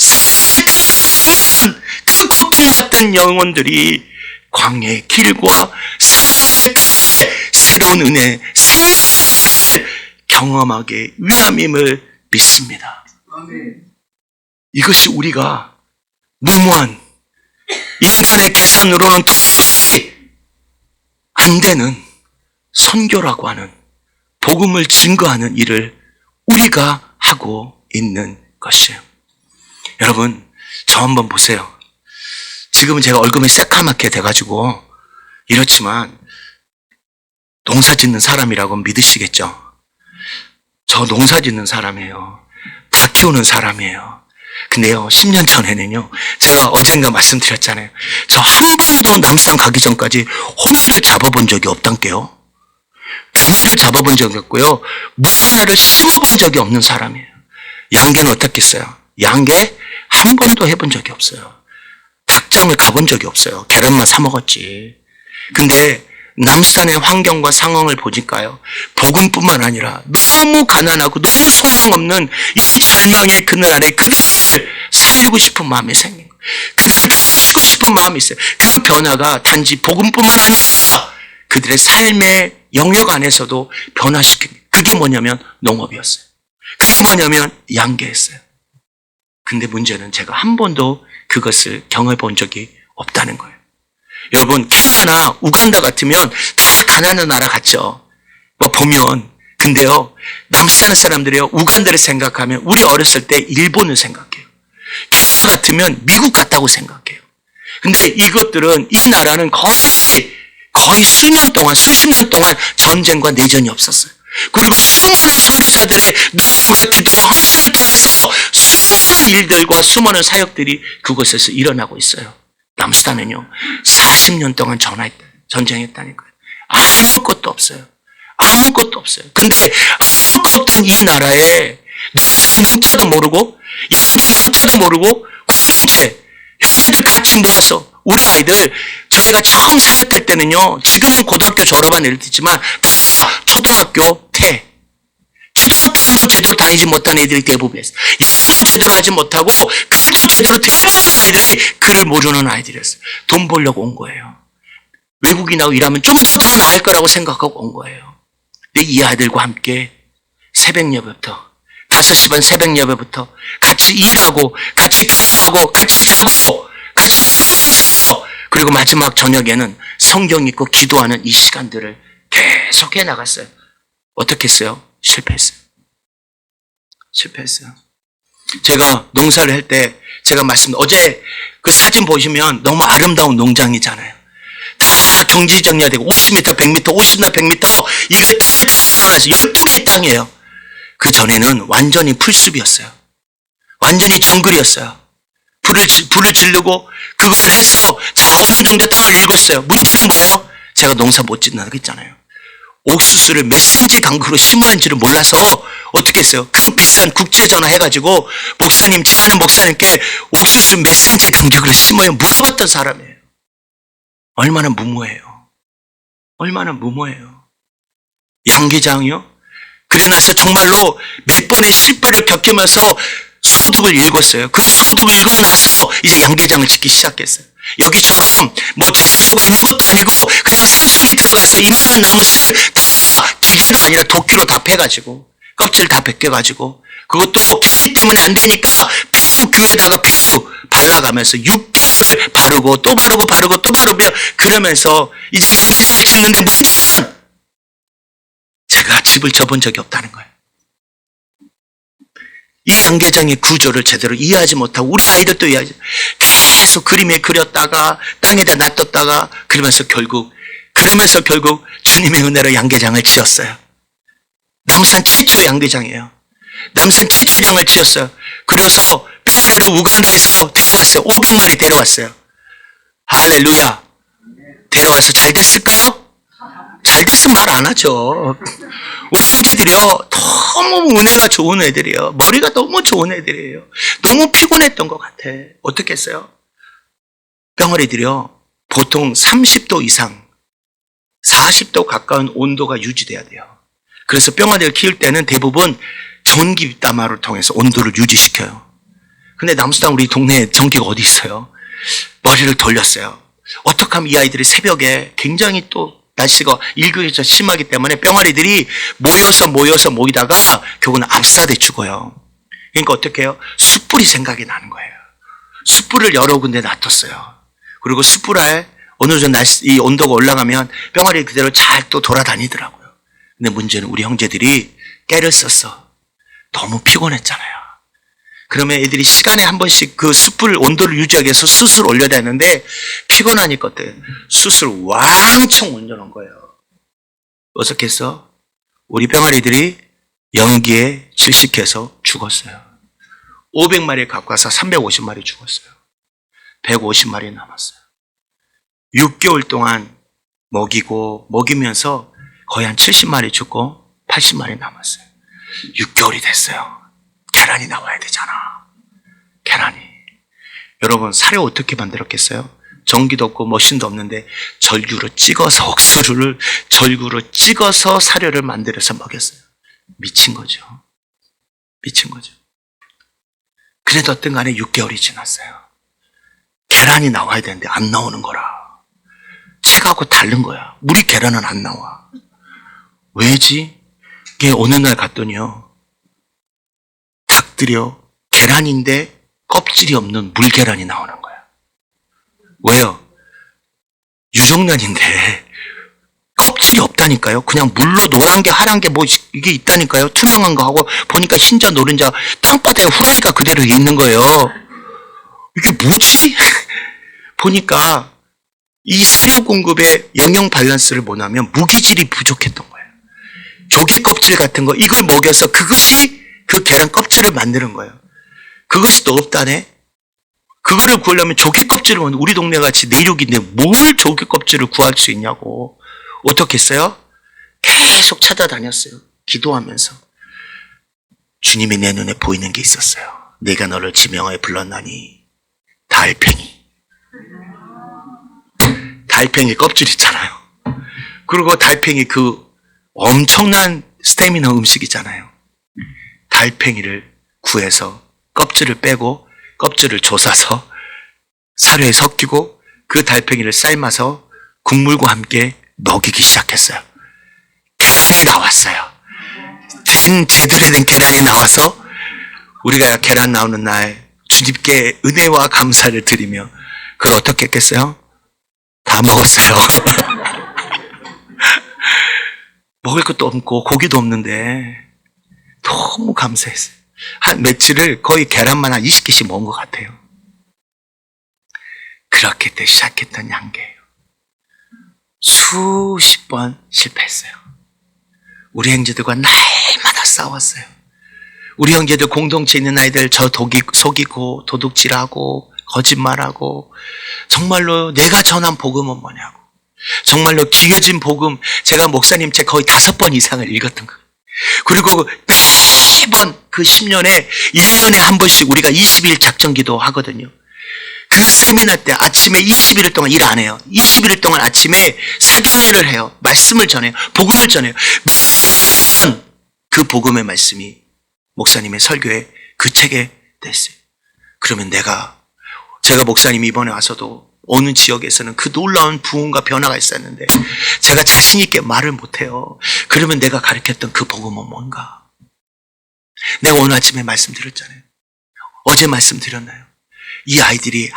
그 고통받던 영혼들이 광야의 길과 사망의 끝에 새로운 은혜, 생명을 경험하게 위함임을 믿습니다. 이것이 우리가 무모한 인간의 계산으로는 도저히 안 되는 선교라고 하는 복음을 증거하는 일을 우리가 하고 있는 것이에요. 여러분, 저 한번 보세요. 지금은 제가 얼굴이 새까맣게 돼가지고 이렇지만 농사 짓는 사람이라고 믿으시겠죠? 저 농사 짓는 사람이에요. 닭 키우는 사람이에요. 근데요, 10년 전에는요, 제가 어젠가 말씀드렸잖아요. 저 한 번도 남산 가기 전까지 호미를 잡아본 적이 없단게요. 개미를 잡아본 적이 없고요. 무 하나를 심어본 적이 없는 사람이에요. 양계는 어떻겠어요? 양계 한 번도 해본 적이 없어요. 닭장을 가본 적이 없어요. 계란만 사 먹었지. 근데 남산의 환경과 상황을 보니까요, 복음뿐만 아니라 너무 가난하고 너무 소망 없는 이 절망의 그늘 안에 그들을 살리고 싶은 마음이 생긴 거예요. 그들을 변화시키고 싶은 마음이 있어요. 그 변화가 단지 복음뿐만 아니라 그들의 삶의 영역 안에서도 변화시킨, 그게 뭐냐면 농업이었어요. 그게 뭐냐면 양계였어요. 근데 문제는 제가 한 번도 그것을 경험해 본 적이 없다는 거예요. 여러분, 케냐나 우간다 같으면 다 가난한 나라 같죠. 보면. 근데요, 남산 사람들이요, 우간다를 생각하면 우리 어렸을 때 일본을 생각해요. 케냐 같으면 미국 같다고 생각해요. 근데 이것들은, 이 나라는 거의 수년 동안, 수십 년 동안 전쟁과 내전이 없었어요. 그리고 수많은 선교사들의 노력과 기도와 헌신을 통해서 수많은 일들과 수많은 사역들이 그곳에서 일어나고 있어요. 남수단은요, 40년 동안 전쟁했다니까요. 아무것도 없어요. 아무것도 없어요. 근데 아무것도 없던 이 나라에 누구의 문자도 모르고, 영어의 문자도 모르고, 공동체, 형제들 같이 모아서, 우리 아이들, 저희가 처음 사역할 때는요, 지금은 고등학교 졸업한 애들이지만, 다 초등학교 태. 초등학교도 제대로 다니지 못한 애들이 대부분이었어요. 영어도 제대로 하지 못하고 글도 제대로 들어보는 아이들이 글을 모르는 아이들이었어요. 돈 벌려고 온 거예요. 외국인 나고 일하면 좀 더 나을 거라고 생각하고 온 거예요. 근데 이 아이들과 함께 새벽 예배부터 5시 반 새벽 예배부터 같이 일하고 같이 기도하고 같이 자고 같이 성경해서 그리고 마지막 저녁에는 성경 읽고 기도하는 이 시간들을 계속 해나갔어요. 어떻게 했어요? 실패했어요. 제가 농사를 할 때 제가 어제 그 사진 보시면 너무 아름다운 농장이잖아요. 다 경지정리되고 50m, 100m, 50m, 100m 이거 땅을 다 나눠서 12개의 땅이에요. 그 전에는 완전히 풀숲이었어요. 완전히 정글이었어요. 불을 지르고 그것을 해서 자 어느 정도 땅을 읽었어요. 문제는 뭐예요? 제가 농사 못 짓는다고 했잖아요. 옥수수를 몇 센치 간격으로 심으는지를 몰라서 어떻게 했어요? 그 비싼 국제전화 해가지고 목사님, 제가 아는 목사님께 옥수수 몇 센치 간격으로 심어요? 물어봤던 사람이에요. 얼마나 무모해요. 얼마나 무모해요. 양계장이요? 그래 나서 정말로 몇 번의 실패를 겪으면서 소득을 읽었어요. 그 소득을 읽고 나서 이제 양계장을 짓기 시작했어요. 여기처럼 뭐 제사소가 있는 것도 아니고 그냥 산속에 들어가서 이만한 나무씨를 다 기계가 아니라 도끼로 다 패가지고 껍질 다 벗겨가지고 그것도 비리 때문에 안 되니까 뷰에다가 뷰 발라가면서 6개월 바르고 또 바르고 또 바르며 그러면서 이제 양계장을 짓는데 문제는 제가 집을 져본 적이 없다는 거예요. 이 양계장의 구조를 제대로 이해하지 못하고 우리 아이들도 이해하지 계속 그림에 그렸다가 땅에다 놔뒀다가 그러면서 결국 주님의 은혜로 양계장을 지었어요. 남산 최초의 양계장이에요. 남산 최초의 양을 지었어요. 그래서 뿅아리를 우간다에서 데려왔어요. 500마리 데려왔어요. 할렐루야. 데려와서 잘 됐을까요? 잘 됐으면 말 안 하죠. 우리 형제들이요, 너무 은혜가 좋은 애들이에요. 머리가 너무 좋은 애들이에요. 너무 피곤했던 것 같아. 어떻게 했어요? 뿅아리들이요, 보통 30도 이상, 40도 가까운 온도가 유지돼야 돼요. 그래서 뿅아리를 키울 때는 대부분 전기 담화를 통해서 온도를 유지시켜요. 근데 남수당 우리 동네에 전기가 어디 있어요? 머리를 돌렸어요. 어떻게 하면 이 아이들이 새벽에 굉장히 또 날씨가 일교가 심하기 때문에 뿅아리들이 모이다가 결국은 압사돼 죽어요. 그러니까 어떻게 해요? 숯불이 생각이 나는 거예요. 숯불을 여러 군데 놔뒀어요. 그리고 숯불에 어느 정도 이 온도가 올라가면 병아리 그대로 잘 또 돌아다니더라고요. 근데 문제는 우리 형제들이 깨를 썼어. 너무 피곤했잖아요. 그러면 애들이 시간에 한 번씩 그 숯불 온도를 유지하기 위해서 숯을 올려야 되는데 피곤하니까 어때? 숯을 왕창 얹어놓은 거예요. 어떻게 했어? 우리 병아리들이 연기에 질식해서 죽었어요. 500마리 갖고 와서 350마리 죽었어요. 150마리 남았어요. 6개월 동안 먹이면서 거의 한 70마리 죽고 80마리 남았어요. 6개월이 됐어요. 계란이 나와야 되잖아. 계란이. 여러분, 사료 어떻게 만들었겠어요? 전기도 없고 머신도 없는데 절구로 찍어서 옥수수를 절구로 찍어서 사료를 만들어서 먹였어요. 미친 거죠. 미친 거죠. 그래도 어떤 간에 6개월이 지났어요. 계란이 나와야 되는데 안 나오는 거라. 책하고 다른 거야. 우리 계란은 안 나와. 왜지? 이게 어느 날 갔더니요. 닭들이요. 계란인데 껍질이 없는 물계란이 나오는 거야. 왜요? 유정란인데 껍질이 없다니까요. 그냥 물로 노란 게 하얀 게 뭐 이게 있다니까요. 투명한 거 하고 보니까 흰자 노른자 땅바닥에 후라이가 그대로 있는 거예요. 이게 뭐지? 보니까 이 사료 공급의 영양 밸런스를 뭐냐면 무기질이 부족했던 거예요. 조개 껍질 같은 거 이걸 먹여서 그것이 그 계란 껍질을 만드는 거예요. 그것이 또 없다네. 그거를 구하려면 조개 껍질을 우리 동네 같이 내륙인데 뭘 조개 껍질을 구할 수 있냐고. 어떻게 했어요? 계속 찾아다녔어요. 기도하면서. 주님이 내 눈에 보이는 게 있었어요. 내가 너를 지명하여 불렀나니 달팽이. 달팽이 껍질 있잖아요. 그리고 달팽이 그 엄청난 스태미너 음식이잖아요. 달팽이를 구해서 껍질을 빼고 껍질을 조사서 사료에 섞이고 그 달팽이를 삶아서 국물과 함께 먹이기 시작했어요. 계란이 나왔어요. 제대로 된 계란이 나와서 우리가 계란 나오는 날 주님께 은혜와 감사를 드리며 그걸 어떻게 했겠어요? 다 먹었어요. 먹을 것도 없고 고기도 없는데 너무 감사했어요. 한 며칠을 거의 계란만 한 20개씩 먹은 것 같아요. 그렇게 때 시작했던 양계예요. 수십 번 실패했어요. 우리 형제들과 날마다 싸웠어요. 우리 형제들 공동체 있는 아이들 저 속이고 도둑질하고 거짓말하고 정말로 내가 전한 복음은 뭐냐고. 정말로 기겨진 복음 제가 목사님 책 거의 5번 이상을 읽었던 거예요. 그리고 매번 그 10년에 1년에 한 번씩 우리가 20일 작전기도 하거든요. 그 세미나 때 아침에 21일 동안 일 안 해요. 21일 동안 아침에 사경회를 해요. 말씀을 전해요. 복음을 전해요. 매번 그 복음의 말씀이 목사님의 설교에 그 책에 됐어요. 그러면 제가 목사님이 이번에 와서도 어느 지역에서는 그 놀라운 부흥과 변화가 있었는데 제가 자신 있게 말을 못해요. 그러면 내가 가르쳤던 그 복음은 뭔가? 내가 오늘 아침에 말씀드렸잖아요. 어제 말씀드렸나요? 이 아이들이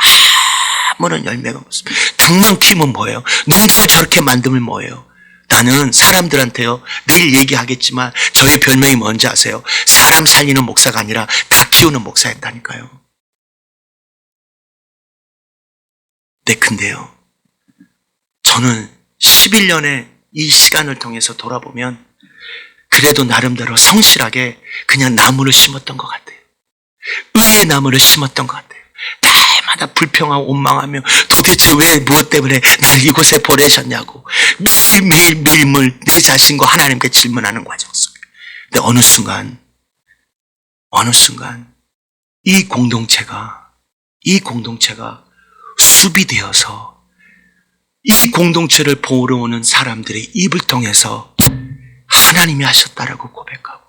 아무런 열매가 없습니다. 닭만 키우면 뭐예요? 농사를 저렇게 만들면 뭐예요? 나는 사람들한테요, 내일 얘기하겠지만 저의 별명이 뭔지 아세요? 사람 살리는 목사가 아니라 닭 키우는 목사였다니까요. 네, 근데요, 저는 11년의 이 시간을 통해서 돌아보면 그래도 나름대로 성실하게 그냥 나무를 심었던 것 같아요. 의의 나무를 심었던 것 같아요. 날마다 불평하고 원망하며 도대체 왜 무엇 때문에 나를 이곳에 보내셨냐고 매일매일 내 자신과 하나님께 질문하는 과정 속에. 근데 어느 순간 이 공동체가 숲이 되어서 이 공동체를 보러 오는 사람들의 입을 통해서 하나님이 하셨다라고 고백하고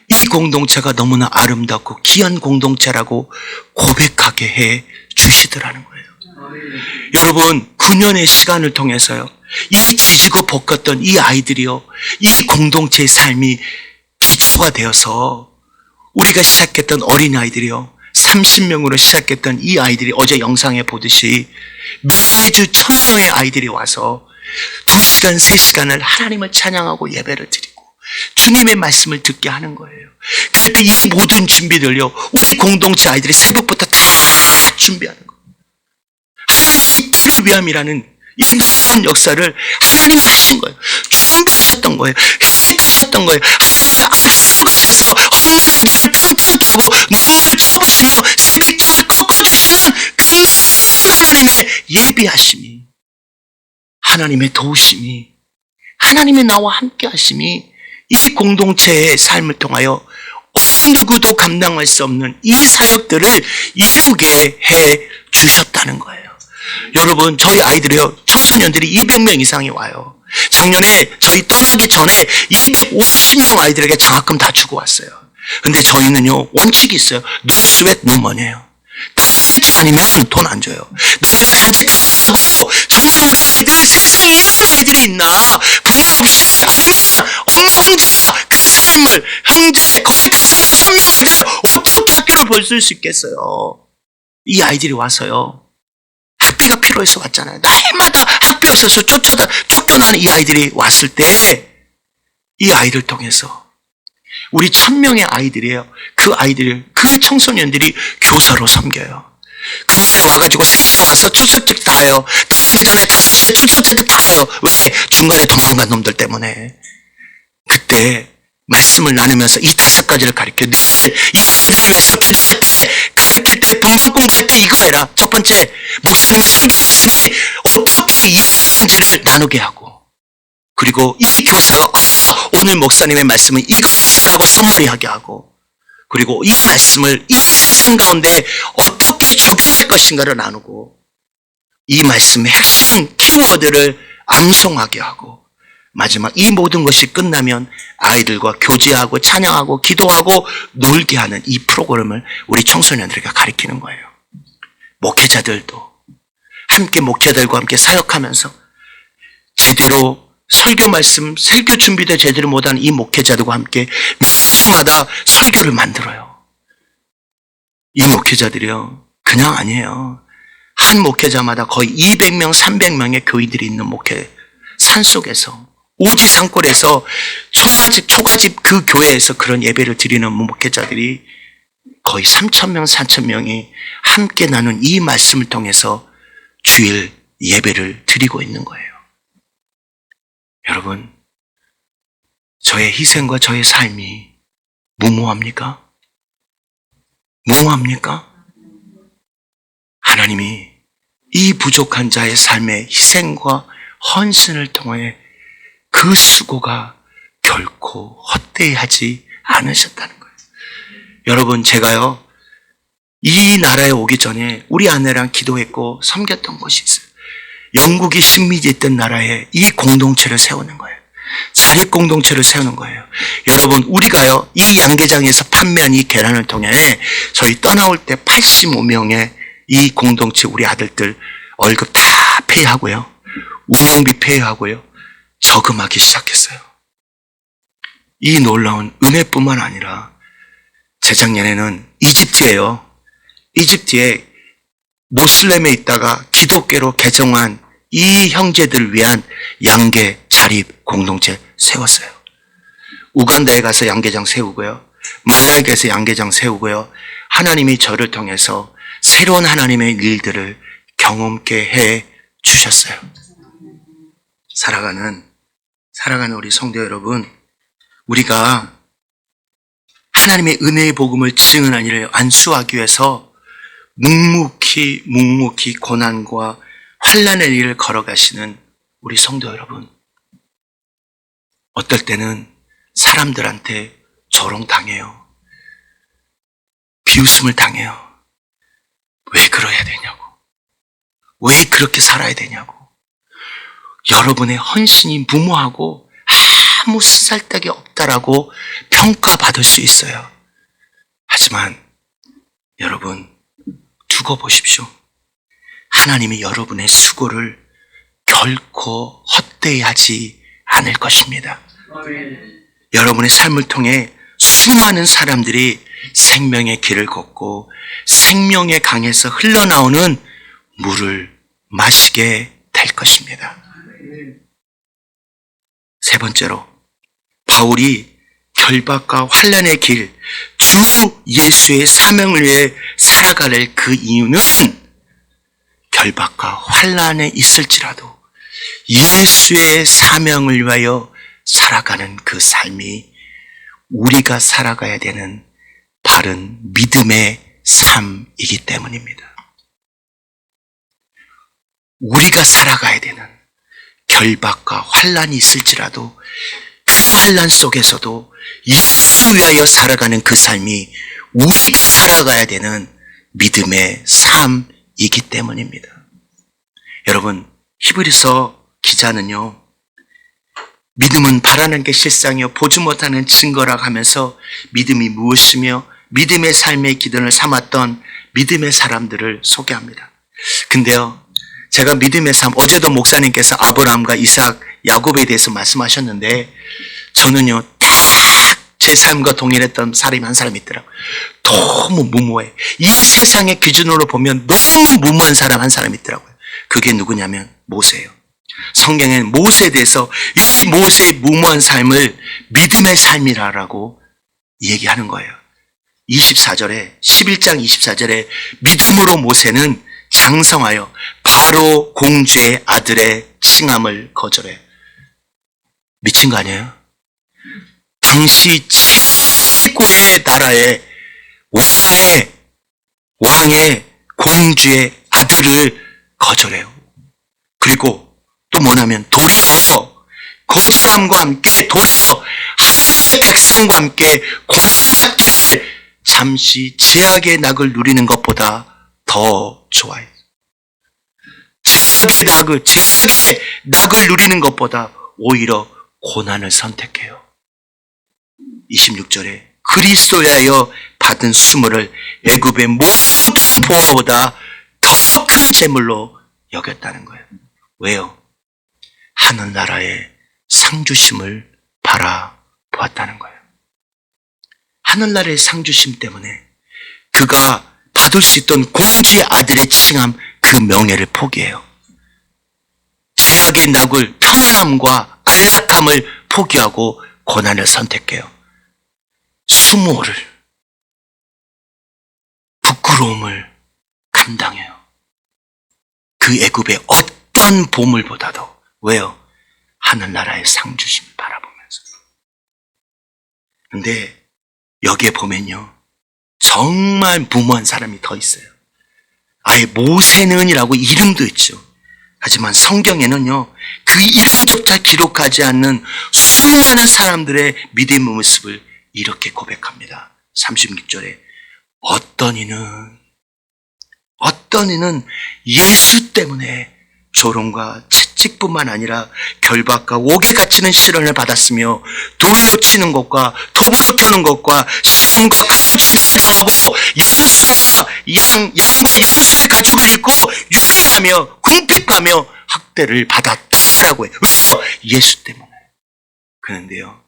이 공동체가 너무나 아름답고 귀한 공동체라고 고백하게 해 주시더라는 거예요. 여러분, 9년의 시간을 통해서요, 이 지지고 볶았던 이 아이들이요, 이 공동체의 삶이 기초가 되어서 우리가 시작했던 어린아이들이요, 30명으로 시작했던 이 아이들이 어제 영상에 보듯이 매주 1000명의 아이들이 와서 2시간, 3시간을 하나님을 찬양하고 예배를 드리고 주님의 말씀을 듣게 하는 거예요. 그럴 때 이 모든 준비들요, 우리 공동체 아이들이 새벽부터 다 준비하는 거예요. 하나님 이 때를 위함이라는 이 놀라운 역사를 하나님이 하신 거예요. 준비하셨던 거예요. 계획하셨던 거예요. 하나님이 앞선 곳에서 험난한 길을 평탄케 하고 눈물을 쳐부시며 세빛장을 꺾어주시는 그 하나님의 예비하심이, 하나님의 도우심이, 하나님의 나와 함께 하심이 이 공동체의 삶을 통하여 어느 누구도 감당할 수 없는 이 사역들을 이루게 해 주셨다는 거예요. 여러분, 저희 아이들이요, 청소년들이 200명 이상이 와요. 작년에 저희 떠나기 전에 250명 아이들에게 장학금 다 주고 왔어요. 근데 저희는요, 원칙이 있어요. No sweat, no money예요. 따뜻하지 않으면 돈 안 줘요. 너희가 간직하고 정말 우리 아이들 세상 모든 아이들이 있나 부모 보기 싫지 않으면 엄마 혼자 그 삶을, 형제 거의 5-6명 아이들 어떻게 학교를 보여줄 수 있겠어요. 이 아이들이 와서요, 학비가 필요해서 왔잖아요. 날마다 학교에서 쫓겨나는 이 아이들이 왔을 때 이 아이들 통해서 우리 1000명의 아이들이에요. 그 아이들, 그 청소년들이 교사로 섬겨요. 교사에 와가지고 3시에 와서 출석직 다 해요. 떠나기 전에 5시에 출석직 다 해요. 왜? 중간에 도망간 놈들 때문에. 그때 말씀을 나누면서 이 5가지를 가르쳐. 늘 이 아이들을 위해서 기도할 때, 가르칠 때, 분방 공부할 때 이거 해라. 첫 번째, 목사님이 설교했으니 어떻게 이해하는지를 나누게 하고, 그리고 이 교사가 오늘 목사님의 말씀은 이거라고 선머리하게 하고, 그리고 이 말씀을 이 세상 가운데 어떻게 적용할 것인가를 나누고, 이 말씀의 핵심 키워드를 암송하게 하고, 마지막 이 모든 것이 끝나면 아이들과 교제하고 찬양하고 기도하고 놀게 하는 이 프로그램을 우리 청소년들에게 가르치는 거예요. 목회자들도 함께 목회자들과 함께 사역하면서 제대로 설교 말씀, 설교 준비도 제대로 못하는 이 목회자들과 함께 매주마다 설교를 만들어요. 이 목회자들이요, 그냥 아니에요. 한 목회자마다 거의 200명, 300명의 교인들이 있는 목회, 산속에서, 오지 산골에서 초가집 그 교회에서 그런 예배를 드리는 목회자들이 거의 3,000명, 4,000명이 함께 나눈 이 말씀을 통해서 주일 예배를 드리고 있는 거예요. 여러분, 저의 희생과 저의 삶이 무모합니까? 무모합니까? 하나님이 이 부족한 자의 삶의 희생과 헌신을 통해 그 수고가 결코 헛되이 하지 않으셨다는 거예요. 여러분, 제가요, 이 나라에 오기 전에 우리 아내랑 기도했고 섬겼던 곳이 있어요. 영국이 식민지했던 나라에 이 공동체를 세우는 거예요. 자립공동체를 세우는 거예요. 여러분, 우리가요, 이 양계장에서 판매한 이 계란을 통해 저희 떠나올 때 85명의 이 공동체 우리 아들들 월급 다 페이하고요, 운영비 페이하고요, 저금하기 시작했어요. 이 놀라운 은혜뿐만 아니라 재작년에는 이집트에 모슬렘에 있다가 기독교로 개종한 이 형제들을 위한 양계 자립 공동체 세웠어요. 우간다에 가서 양계장 세우고요, 말라기에서 양계장 세우고요, 하나님이 저를 통해서 새로운 하나님의 일들을 경험케 해 주셨어요. 살아가는 우리 성도 여러분, 우리가 하나님의 은혜의 복음을 증언하는 일을 완수하기 위해서 묵묵히 고난과 환난의 일을 걸어가시는 우리 성도 여러분, 어떨 때는 사람들한테 조롱당해요. 비웃음을 당해요. 왜 그러야 되냐고. 왜 그렇게 살아야 되냐고. 여러분의 헌신이 무모하고 아무 쓰잘데기 없다라고 평가받을 수 있어요. 하지만 여러분, 두고 보십시오. 하나님이 여러분의 수고를 결코 헛되이 하지 않을 것입니다. 여러분의 삶을 통해 수많은 사람들이 생명의 길을 걷고 생명의 강에서 흘러나오는 물을 마시게 될 것입니다. 세 번째로, 바울이 결박과 환난의 길, 주 예수의 사명을 위해 살아갈 그 이유는 결박과 환난에 있을지라도 예수의 사명을 위하여 살아가는 그 삶이 우리가 살아가야 되는 바른 믿음의 삶이기 때문입니다. 우리가 살아가야 되는 결박과 환난이 있을지라도 그 환난 속에서도 예수 위하여 살아가는 그 삶이 우리가 살아가야 되는 믿음의 삶이기 때문입니다. 여러분, 히브리서 기자는요, 믿음은 바라는 게 실상이요 보지 못하는 증거라 하면서 믿음이 무엇이며 믿음의 삶의 기준을 삼았던 믿음의 사람들을 소개합니다. 근데요, 제가 믿음의 삶, 어제도 목사님께서 아브라함과 이삭, 야곱에 대해서 말씀하셨는데 저는요, 딱 제 삶과 동일했던 사람이 한 사람이 있더라고요. 너무 무모해. 이 세상의 기준으로 보면 너무 무모한 사람 한 사람이 있더라고요. 그게 누구냐면 모세예요. 성경에는 모세에 대해서 이 모세의 무모한 삶을 믿음의 삶이라고 얘기하는 거예요. 24절에 11장 24절에 믿음으로 모세는 장성하여 바로 공주의 아들의 칭함을 거절해요. 미친 거 아니에요? 당시 최고의 나라의 왕의 공주의 아들을 거절해요. 그리고 또 뭐냐면 도리어 거절함과 함께 도리어 하나님의 백성과 함께 고난받기를 잠시 제약의 낙을 누리는 것보다 더 좋아해요. 제약의 낙을 누리는 것보다 오히려 고난을 선택해요. 26절에 그리스도에 하여 받은 수모를 애굽의 모든 보화보다 더 큰 재물로 여겼다는 거예요. 왜요? 하늘나라의 상주심을 바라보았다는 거예요. 하늘나라의 상주심 때문에 그가 받을 수 있던 공주의 아들의 칭함, 그 명예를 포기해요. 제약의 낙을, 편안함과 안락함을 포기하고 고난을 선택해요. 수모를, 부끄러움을 감당해요. 그 애굽의 어떤 보물보다도. 왜요? 하늘나라의 상주심을 바라보면서. 근데 여기에 보면요, 정말 무모한 사람이 더 있어요. 아예 모세는이라고 이름도 있죠. 하지만 성경에는요, 그 이름조차 기록하지 않는 수많은 사람들의 믿음의 모습을 이렇게 고백합니다. 36절에 어떤 이는 예수 때문에 조롱과 채찍뿐만 아니라 결박과 옥에 갇히는 시련을 받았으며 돌로 치는 것과 톱으로 터는 것과 시험과 가로질을 당하고 양과 양수의 가죽을 입고 유배하며 궁핍하며 학대를 받았다라고 해요. 왜요? 예수 때문에. 그런데요,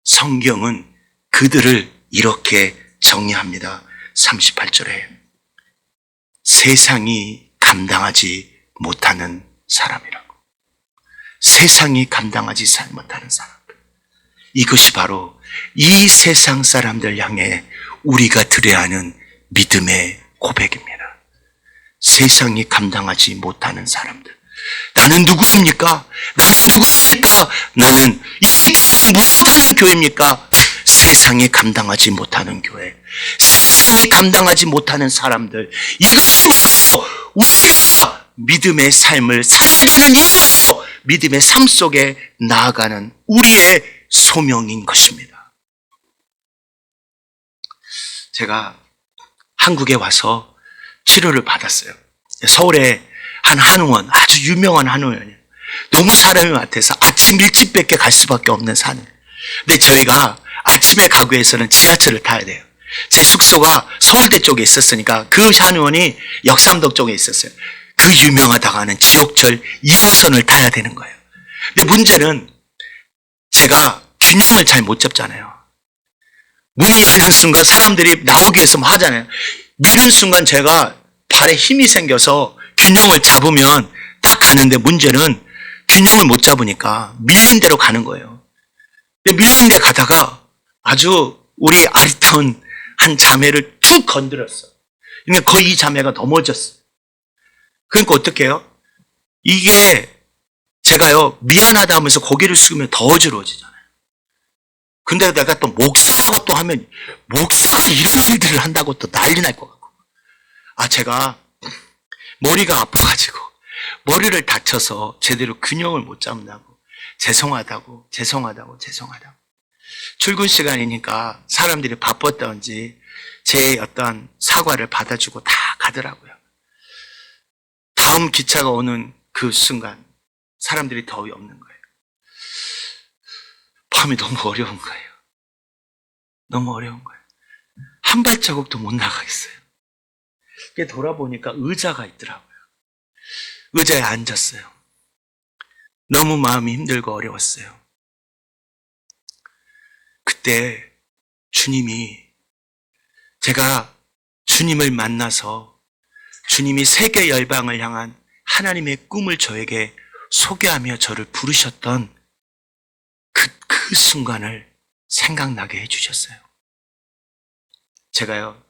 성경은 그들을 이렇게 정의합니다. 38절에 세상이 감당하지 못하는 사람이라고. 세상이 감당하지 못하는 사람. 이것이 바로 이 세상 사람들 향해 우리가 드려야 하는 믿음의 고백입니다. 세상이 감당하지 못하는 사람들. 나는 누구입니까? 나는 이 교회는 무엇하는 교회입니까? 세상이 감당하지 못하는 교회. 세상이 감당하지 못하는 사람들. 이것이 바로 우리가 믿음의 삶을 살아야 되는 이유요, 믿음의 삶 속에 나아가는 우리의 소명인 것입니다. 제가 한국에 와서 치료를 받았어요. 서울에 한 한의원, 아주 유명한 한의원이에요. 너무 사람이 많아서 아침 일찍밖에 갈 수밖에 없는 산을. 근데 저희가 아침에 가기 위해서는 지하철을 타야 돼요. 제 숙소가 서울대 쪽에 있었으니까 그 한의원이 역삼동 쪽에 있었어요. 그 유명하다고 하는 지옥철 2호선을 타야 되는 거예요. 근데 문제는 제가 균형을 잘 못 잡잖아요. 문이 열린 순간 사람들이 나오기 위해서 뭐 하잖아요. 미는 순간 제가 발에 힘이 생겨서 균형을 잡으면 딱 가는데 문제는 균형을 못 잡으니까 밀린 대로 가는 거예요. 밀린 데 가다가 아주 우리 아리따운 한 자매를 쭉 건드렸어. 그러니까 거의 이 자매가 넘어졌어. 그러니까 어떻게 해요? 이게 제가요 미안하다 하면서 고개를 숙이면 더 어지러워지잖아요. 근데 내가 또 목사라고 또 하면 목사가 이런 일들을 한다고 또 난리 날 것 같고, 제가 머리가 아파가지고 머리를 다쳐서 제대로 균형을 못 잡는다고 죄송하다고 출근 시간이니까 사람들이 바빴다든지 제 어떤 사과를 받아주고 다 가더라고요. 다음 기차가 오는 그 순간 사람들이 더 없는 거예요. 밤이 너무 어려운 거예요. 너무 어려운 거예요. 한 발자국도 못 나가겠어요. 돌아보니까 의자가 있더라고요. 의자에 앉았어요. 너무 마음이 힘들고 어려웠어요. 그때 제가 주님을 만나서 주님이 세계 열방을 향한 하나님의 꿈을 저에게 소개하며 저를 부르셨던 그 순간을 생각나게 해주셨어요. 제가요,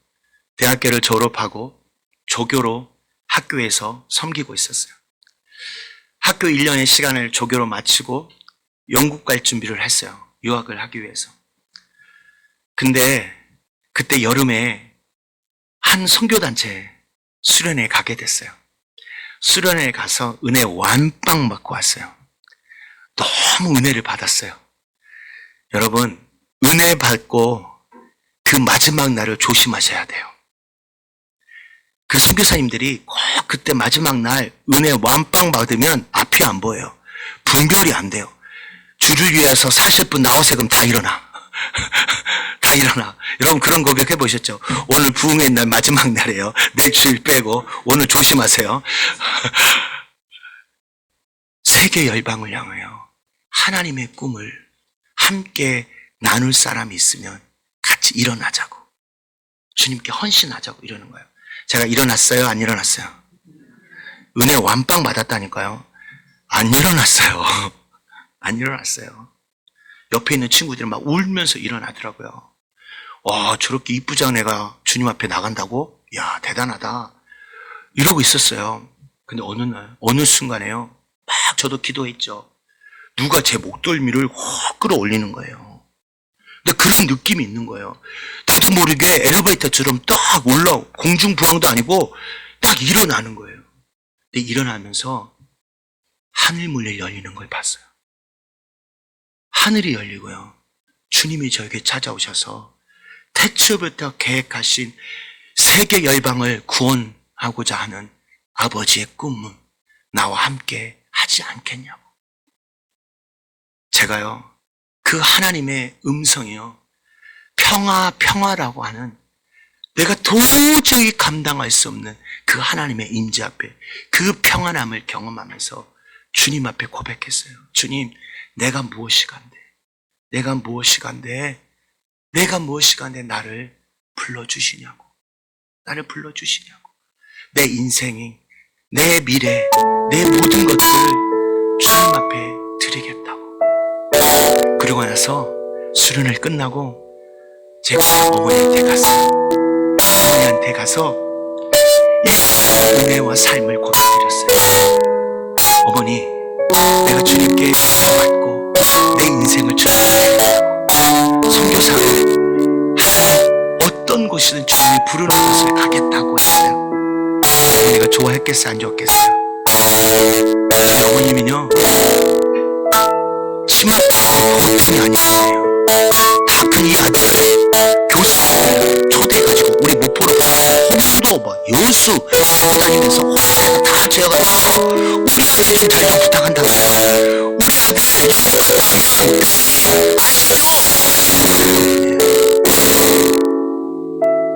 대학교를 졸업하고 조교로 학교에서 섬기고 있었어요. 학교 1년의 시간을 조교로 마치고 영국 갈 준비를 했어요. 유학을 하기 위해서. 근데 그때 여름에 한 선교단체 수련회에 가게 됐어요. 수련회에 가서 은혜 완빵 받고 왔어요. 너무 은혜를 받았어요. 여러분, 은혜 받고 그 마지막 날을 조심하셔야 돼요. 그 선교사님들이 꼭 그때 마지막 날 은혜 완빵 받으면 앞이 안 보여요. 분별이 안 돼요. 주를 위해서 사실 분 나오세요. 그럼 다 일어나. 다 일어나. 여러분 그런 고백 해보셨죠? 오늘 부흥의 날 마지막 날이에요. 내 주일 빼고 오늘 조심하세요. 세계 열방을 향하여 하나님의 꿈을 함께 나눌 사람이 있으면 같이 일어나자고, 주님께 헌신하자고 이러는 거예요. 제가 일어났어요? 안 일어났어요? 은혜 완빵 받았다니까요. 안 일어났어요. 안 일어났어요. 옆에 있는 친구들이 막 울면서 일어나더라고요. 와, 저렇게 이쁘장한 애가 주님 앞에 나간다고? 야, 대단하다. 이러고 있었어요. 근데 어느 순간에요, 막 저도 기도했죠. 누가 제 목덜미를 확 끌어올리는 거예요. 근데 그런 느낌이 있는 거예요. 나도 모르게 엘리베이터처럼 딱 공중부양도 아니고 딱 일어나는 거예요. 근데 일어나면서 하늘 문이 열리는 걸 봤어요. 하늘이 열리고요. 주님이 저에게 찾아오셔서 태초부터 계획하신 세계 열방을 구원하고자 하는 아버지의 꿈은 나와 함께 하지 않겠냐고. 제가요, 그 하나님의 음성이요, 평화라고 하는, 내가 도저히 감당할 수 없는 그 하나님의 임재 앞에 그 평안함을 경험하면서 주님 앞에 고백했어요. 주님, 내가 무엇이 간데 나를 불러주시냐고. 내 인생이, 내 미래, 내 모든 것들을 주님 앞에 드리겠다고. 그러고 나서 수련을 끝나고 제가 어머니한테 갔어요. 어머니한테 가서 이 은혜와 삶을 고백드렸어요. 어머니, 내가 주님께 받고 내 인생을 주님께 드리겠다고, 선교사로 하나님 어떤 곳이든 주님이 부르는 곳을 가겠다고 했어요. 어머니가 좋아했겠어요? 안 좋았겠어요? 저희 어머님은요, 치맛밥이 아니거든요. 다 큰 이 아들을 교사를 초대해가지고 우리 목포로 홍수도 여수 다니면서 호텔에서 다 재워가지고 우리 아들 좀 잘 좀 부탁한다고. 우리 아들 영국 갔다 오면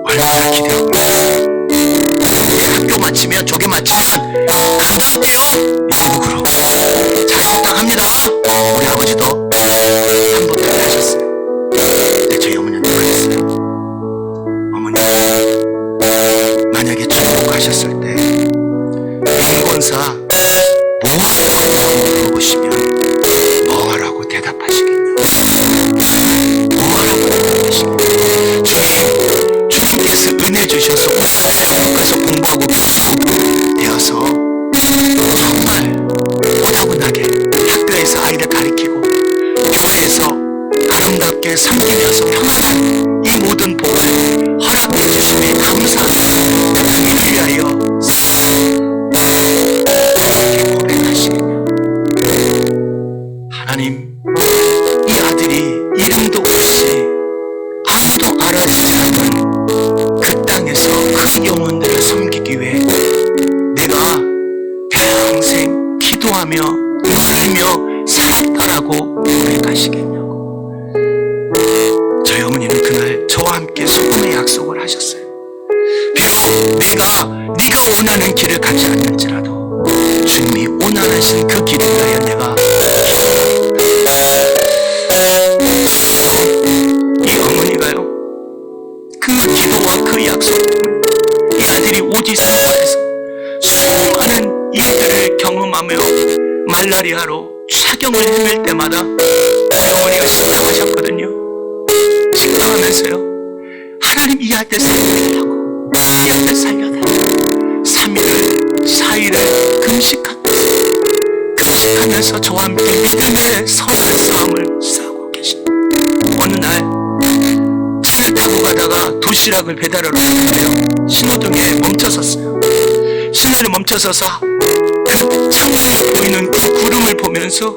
얼마나 기대하고 있어요. 학교 마치면 조교 마치면 가볼게요. 영국으로 잘 부탁합니다. 우리 아버지도 한 번 더 하셨어요. 근데 저희 어머니한테 그랬어요. 아름답게 섬기면서 평안한 이 모든 복을 허락해 주심에 감사합니다. 그를 위하여 이렇게 고백하시겠냐. 하나님, 이 아들이 이름도 없이 아무도 알아주지 않는 그 땅에서 그 영혼들을 섬기기 위해 내가 평생 기도하며 누리며 살았다라고 고백하시겠냐고. 저희 어머니는 그날 저와 함께 소금의 약속을 하셨어요. 비록 내가 네가 원하는 길을 가지 않는지라도 주님이 원하신 그 길을 위하여 내가 이 어머니가요, 그 기도와 그 약속 때문에 이 아들이 오지산과에서 수많은 일들을 경험하며 말라리아로 사경을 헤맬 때마다 우리 어머니가 식당하셨거든요. 식당하면서요, 하나님 이 아들 살려달라고, 이 아들 살려달라고 3일을 4일을 금식하면서 저와 함께 믿음의 선한 싸움을 싸우고 계십니다. 어느 날 차를 타고 가다가 도시락을 배달하러 갔는데요, 신호등에 멈춰섰어요. 신호를 멈춰서서 그 창문에 보이는 그 구름을 보면서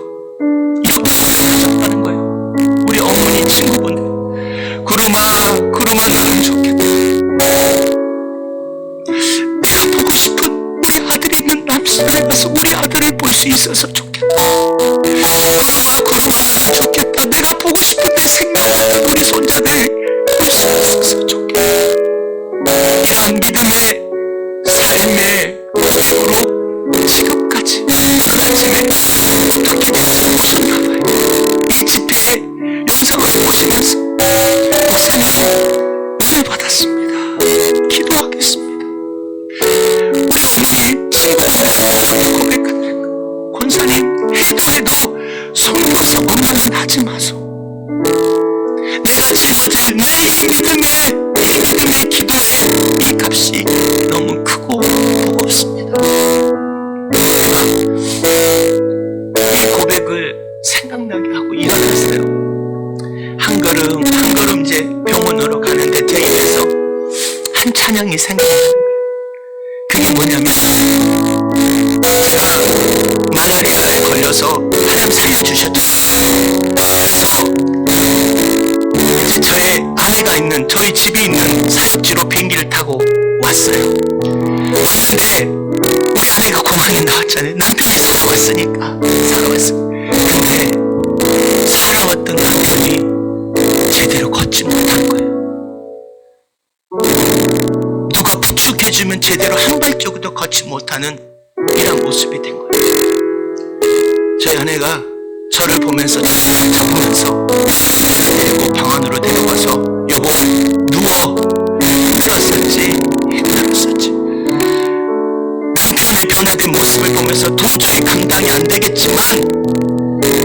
이렇게 고백하셨다는 거예요. 우리 어머니 친구분들, 구름아 너는 좋겠다. 내가 보고 싶은 우리 아들이 있는 남수단에 가서 우리 아들을 볼 수 있어서 좋겠다. 구름아 너는 좋겠다. 내가 보고 싶은 내 생각했던 우리 손자들 볼 수 있어서 좋겠다. 이런 믿음의 삶의 고백으로 지금까지 그 아침에 어떻게 될지 보셨나봐요. 이 집회의 영상을 보시면서 목사님 은혜 받았습니다. 기도하겠습니다. 우리 어머니 친구분들 고백하는 거, 권사님 해도 속노서 엄마는 하지 마소. 내가 짊어질 내 믿음의 기도의 이 값이 너무 크고 무겁습니다. 내가 이 고백을 생각나게 하고 일어났어요. 한 걸음 이제 병원으로 가는데 제 입에서 한 찬양이 생각나는 거예요. 그게 뭐냐면, 제가 말라리아에 걸려서 하나님 살려주셨죠. 그래서 이제 저의 아내가 있는, 저희 집이 있는 사역지로 비행기를 타고 왔어요. 왔는데 우리 아내가 공항에 나왔잖아요. 남편이 살아왔으니까. 근데 살아왔던 남편이 제대로 걷지 못한 거예요. 누가 부축해주면 제대로 한 발짝도 걷지 못하는 이런 모습이 된 거예요. 저희 아내가 저를 보면서 저를 잡으면서 저를 데리고 방 안으로 데려가서, 여보 누워. 힘들었었지. 남편의 변화된 모습을 보면서 도저히 감당이 안 되겠지만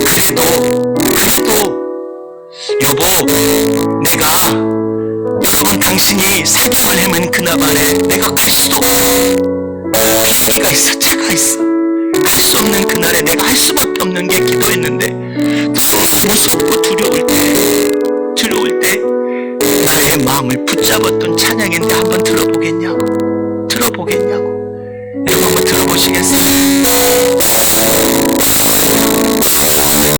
그래도 여보, 내가 여러분 당신이 사경을 헤맨 그날만에 내가 갈 수도 없어. 비행기가 있어, 차가 있어. 갈 수 없는 그날에 내가 할 수밖에 없는 게 기도했는데 너무 무섭고 두려울 때 나의 마음을 붙잡았던 찬양인데 한번 들어보겠냐고. 여러분 한번 들어보시겠어요?